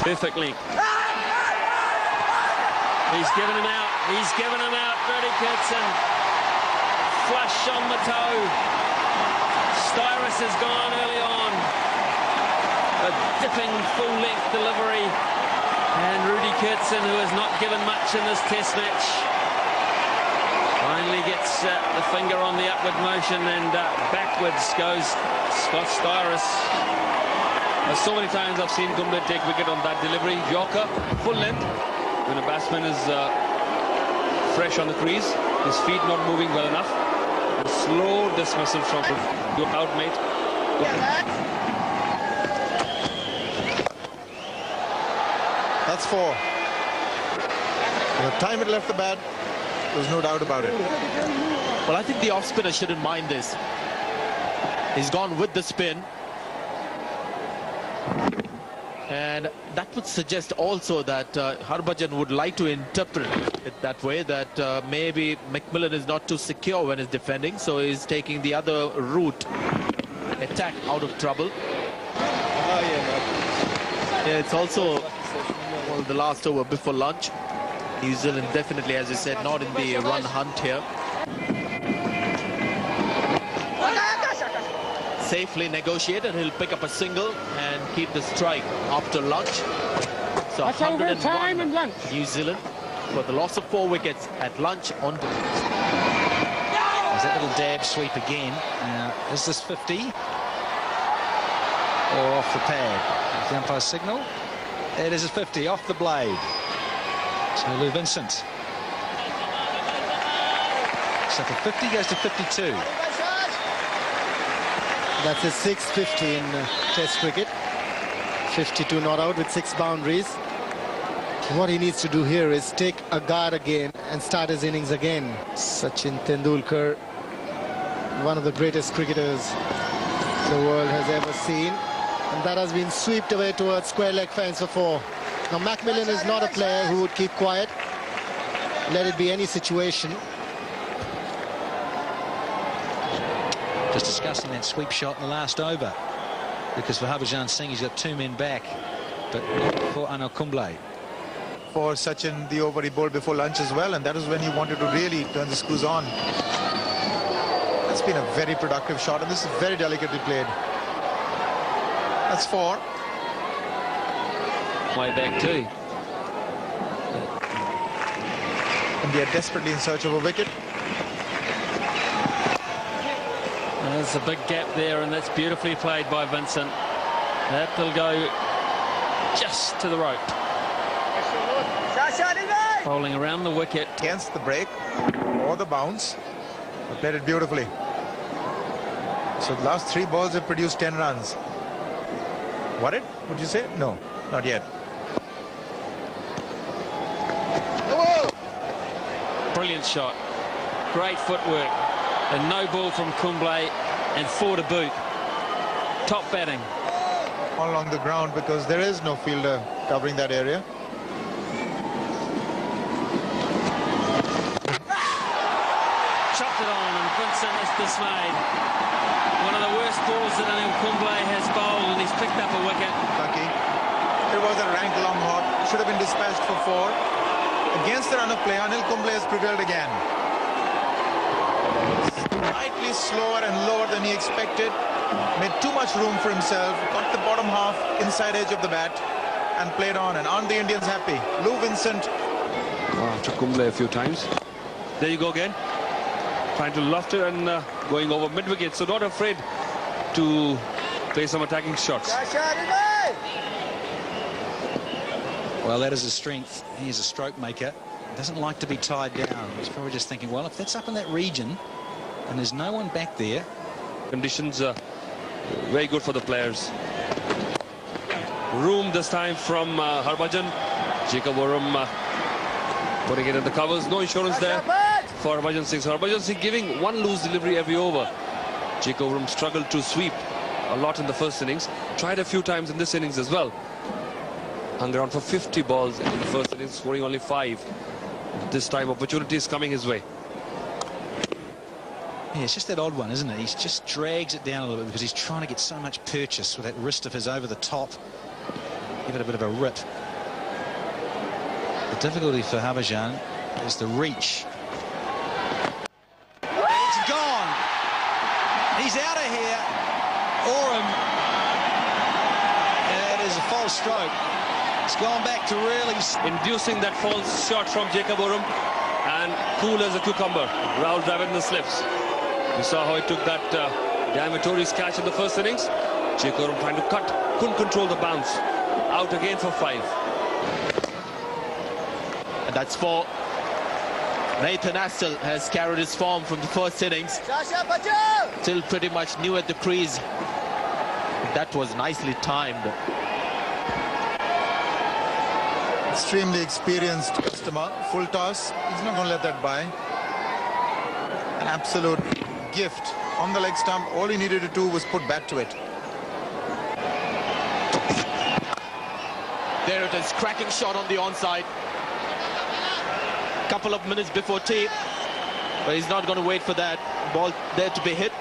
Perfect link. He's given him out. He's given him out. Rudy Kirsten. Flush on the toe. Styrus has gone early on. A dipping full-length delivery. And Rudy Kirsten, who has not given much in this test match, finally gets the finger on the upward motion, and backwards goes Scott Styrus. So many times I've seen Kumble take wicket on that delivery. Yorker, full length. When a batsman is fresh on the crease, his feet not moving well enough. A slow dismissal from your out, mate. That's 4. The time it left the bat, there's no doubt about it. Well, I think the off-spinner shouldn't mind this. He's gone with the spin. And that would suggest also that Harbhajan would like to interpret it that way, that maybe McMillan is not too secure when he's defending, so he's taking the other route, attack out of trouble. Yeah, it's also the last over before lunch. New Zealand definitely, as you said, not in the run hunt here. Safely negotiated, he'll pick up a single and keep the strike after lunch. So 101 New Zealand for the loss of 4 wickets at lunch on. There's that little dab sweep again. Now, is this 50? Or off the pad? The umpire signal. It is a 50 off the blade. So Lou Vincent. So the 50 goes to 52. That's his 6th 50 in Test cricket. 52 not out with 6 boundaries. What he needs to do here is take a guard again and start his innings again. Sachin Tendulkar, one of the greatest cricketers the world has ever seen. And that has been swept away towards square leg fence for 4. Now McMillan is not a player who would keep quiet. Let it be any situation. Just discussing that sweep shot in the last over. Because for Harbhajan Singh, he's got 2 men back. But not for Anil Kumble. For Sachin, the over he bowled before lunch as well, and that was when he wanted to really turn the screws on. That's been a very productive shot, and this is very delicately played. That's 4. Way back too. India desperately in search of a wicket. There's a big gap there, and that's beautifully played by Vincent. That will go just to the rope. Bowling around the wicket. Against the break or the bounce, but played it beautifully. So the last 3 balls have produced 10 runs. What it? Would you say? No, not yet. Brilliant shot. Great footwork. A no ball from Kumble and 4 to boot. Top batting. All along the ground because there is no fielder covering that area. Chopped it on, and Vincent is dismayed. One of the worst balls that Anil Kumble has bowled, and he's picked up a wicket. Lucky. It was a rank long hop. Should have been dispatched for 4. Against the run of play, Anil Kumble has prevailed again. Slightly slower and lower than he expected. Made too much room for himself. Got the bottom half, inside edge of the bat, and played on. And aren't the Indians happy? Lou Vincent. After Kumble a few times. There you go again. Trying to loft it and going over mid-wicket. So not afraid to play some attacking shots. Well, that is his strength. He is a stroke maker. Doesn't like to be tied down. He's probably just thinking, well, if that's up in that region and there's no one back there. Conditions are very good for the players. Room this time from Harbhajan. Jacob Worm putting it in the covers. No insurance there for Harbhajan Singh. So Harbhajan Singh giving 1 loose delivery every over. Jacob Worm struggled to sweep a lot in the first innings. Tried a few times in this innings as well. Hung around for 50 balls in the first innings, scoring only 5. This time opportunity is coming his way. Yeah, it's just that odd one, isn't it? He just drags it down a little bit because he's trying to get so much purchase with that wrist of his over the top. Give it a bit of a rip. The difficulty for Harbhajan is the reach. It's gone. He's out of here. Oram. And it is a false stroke. It's gone back to really... Inducing that false shot from Jacob Oram, and cool as a cucumber. Rahul Dravid in the slips. You saw how he took that Diamatories catch in the first innings. Chikorum trying to cut, couldn't control the bounce. Out again for 5. And that's 4. Nathan Astle has carried his form from the first innings. Still pretty much new at the crease. That was nicely timed. Extremely experienced customer. Full toss. He's not going to let that by. An absolute gift on the leg stump. All he needed to do was put back to it. There it is, cracking shot on the onside. Couple of minutes before tea, but he's not going to wait for that ball there to be hit.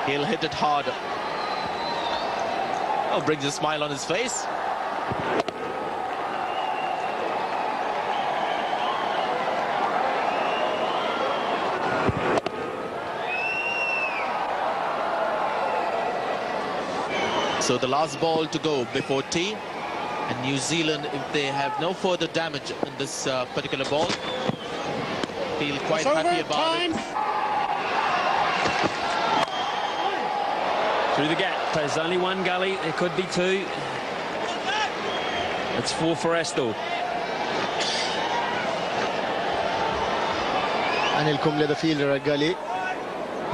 He'll hit it hard. Oh, brings a smile on his face. So the last ball to go before tea. And New Zealand, if they have no further damage in this particular ball, feel quite happy about it. Through the gap. There's only one gully. There could be 2. It's 4 for Astle. Anil Kumble, the fielder at gully.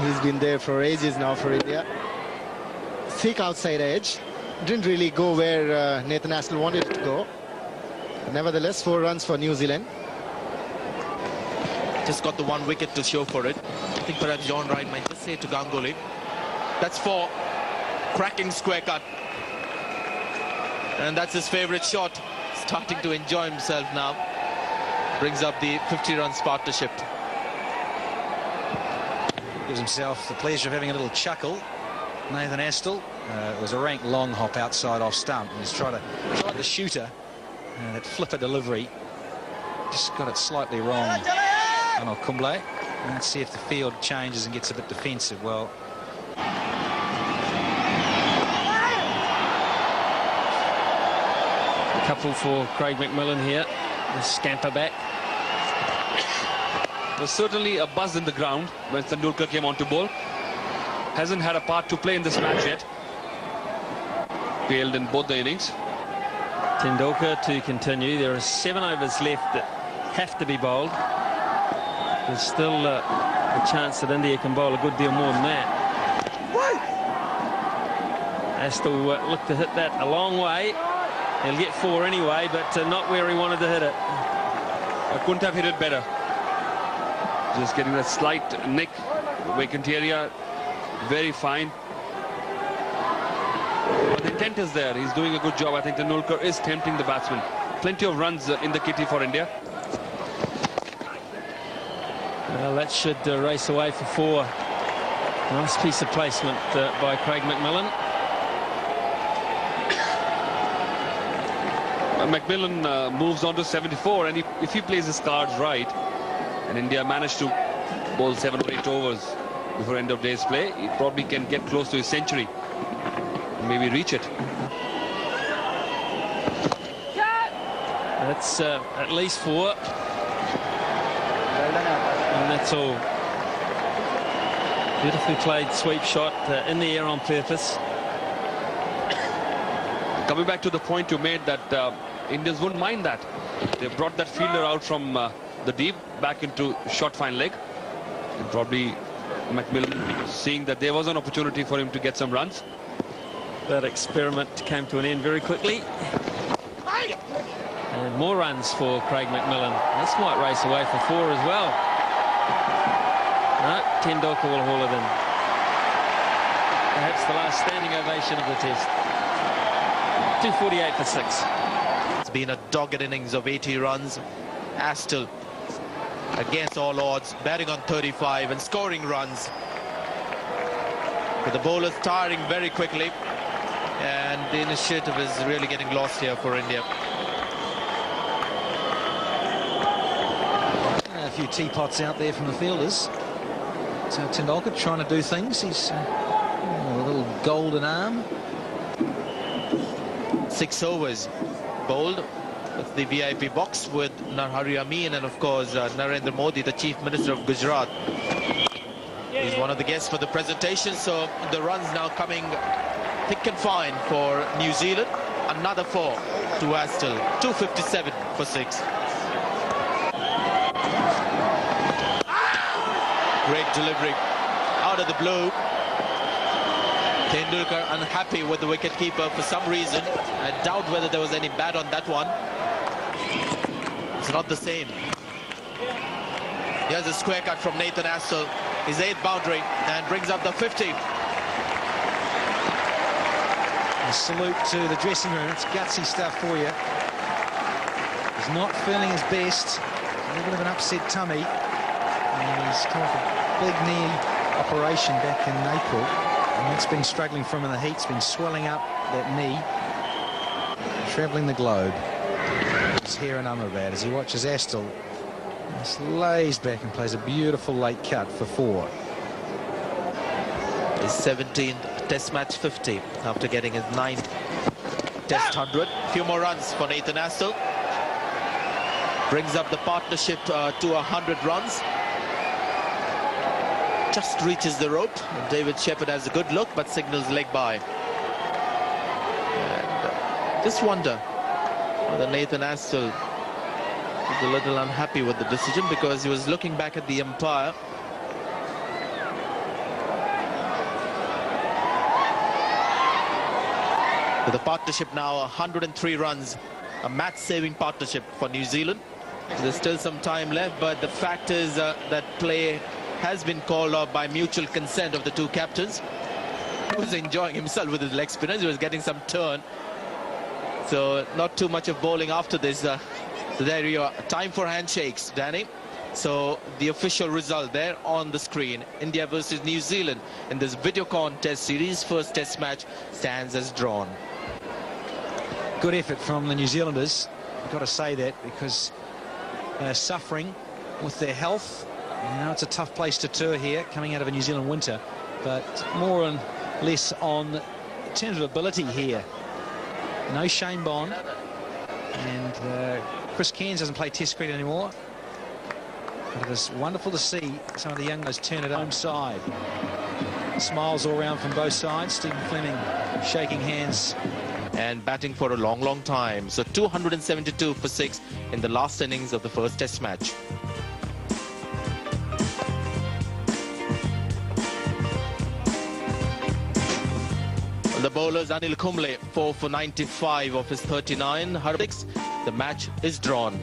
He's been there for ages now for India. Thick outside edge. Didn't really go where Nathan Astle wanted it to go. Nevertheless, 4 runs for New Zealand. Just got the 1 wicket to show for it. I think perhaps John Wright might just say to Ganguly. That's 4. Cracking square cut. And that's his favorite shot. Starting to enjoy himself now. Brings up the 50 runs partnership. Gives himself the pleasure of having a little chuckle. Nathan Astle. It was a rank long hop outside off stump. And he's tried the shooter. That flipper delivery. Just got it slightly wrong. Anil Kumble. Let's see if the field changes and gets a bit defensive. Well, a couple for Craig McMillan here. The scamper back. There's certainly a buzz in the ground when Tendulkar came on to bowl. Hasn't had a part to play in this match yet. Failed in both the innings. Tendulkar to continue. There are 7 overs left that have to be bowled. There's still a chance that India can bowl a good deal more than that. Astle looked to hit that a long way. He'll get 4 anyway, but not where he wanted to hit it. I couldn't have hit it better. Just getting that slight nick, vacant area, very fine. But the intent is there. He's doing a good job. I think Tendulkar is tempting the batsman. Plenty of runs in the kitty for India. Well, that should race away for 4. Nice piece of placement by Craig McMillan. McMillan moves on to 74, and if he plays his cards right, and India managed to bowl 7 or 8 overs before end of day's play, he probably can get close to his century, and maybe reach it. That's at least 4. And that's all. Beautifully played sweep shot in the air on purpose. Coming back to the point you made that Indians wouldn't mind that. They brought that fielder out from the deep back into short fine leg. And probably McMillan seeing that there was an opportunity for him to get some runs. That experiment came to an end very quickly. And more runs for Craig McMillan. This might race away for 4 as well. No, Tendulkar will haul it in. Perhaps the last standing ovation of the test. 248 for 6. It's been a dogged innings of 80 runs. Astle against all odds, batting on 35 and scoring runs. But the bowlers tiring very quickly, and the initiative is really getting lost here for India. a few teapots out there from the fielders. So Tendulkar trying to do things. He's a little golden arm. 6 overs bowled with the VIP box with Narhari Amin and of course Narendra Modi, the Chief Minister of Gujarat. He's one of the guests for the presentation, so the runs now coming thick and fine for New Zealand. Another 4 to Astle. 257 for 6. Great delivery out of the blue. Tendulkar unhappy with the wicketkeeper for some reason. I doubt whether there was any bat on that one. It's not the same. Here's a square cut from Nathan Astle. His 8th boundary and brings up the 50. A salute to the dressing room. It's gutsy stuff for you. He's not feeling his best. A little bit of an upset tummy. And he's come off a big knee operation back in April. And that's been struggling from in the heat. It's been swelling up that knee. Travelling the globe. He's here in Ahmedabad as he watches Astle. Just lays back and plays a beautiful late cut for 4. His 17th Test match 50 after getting his 9th Test 100. A few more runs for Nathan Astle. Brings up the partnership to 100 runs. Just reaches the rope. David Shepherd has a good look but signals leg by. And just wonder whether Nathan Astle is a little unhappy with the decision because he was looking back at the umpire. With the partnership now 103 runs, a match-saving partnership for New Zealand. There's still some time left, but the fact is that play has been called off by mutual consent of the two captains. He was enjoying himself with his leg spinners. He was getting some turn. So not too much of bowling after this. So there you are. Time for handshakes, Danny. So the official result there on the screen. India versus New Zealand in this Videocon Test Series. First Test match stands as drawn. Good effort from the New Zealanders. I've got to say that because they're suffering with their health. You know, it's a tough place to tour here, coming out of a New Zealand winter, but more and less on in terms of ability here. No Shane Bond, and Chris Cairns doesn't play Test cricket anymore. But it is wonderful to see some of the young guys turn it home side. Smiles all around from both sides. Stephen Fleming shaking hands. And batting for a long, long time. So 272 for 6 in the last innings of the first Test match. The bowlers, Anil Kumble, 4 for 95 of his 39. The match is drawn.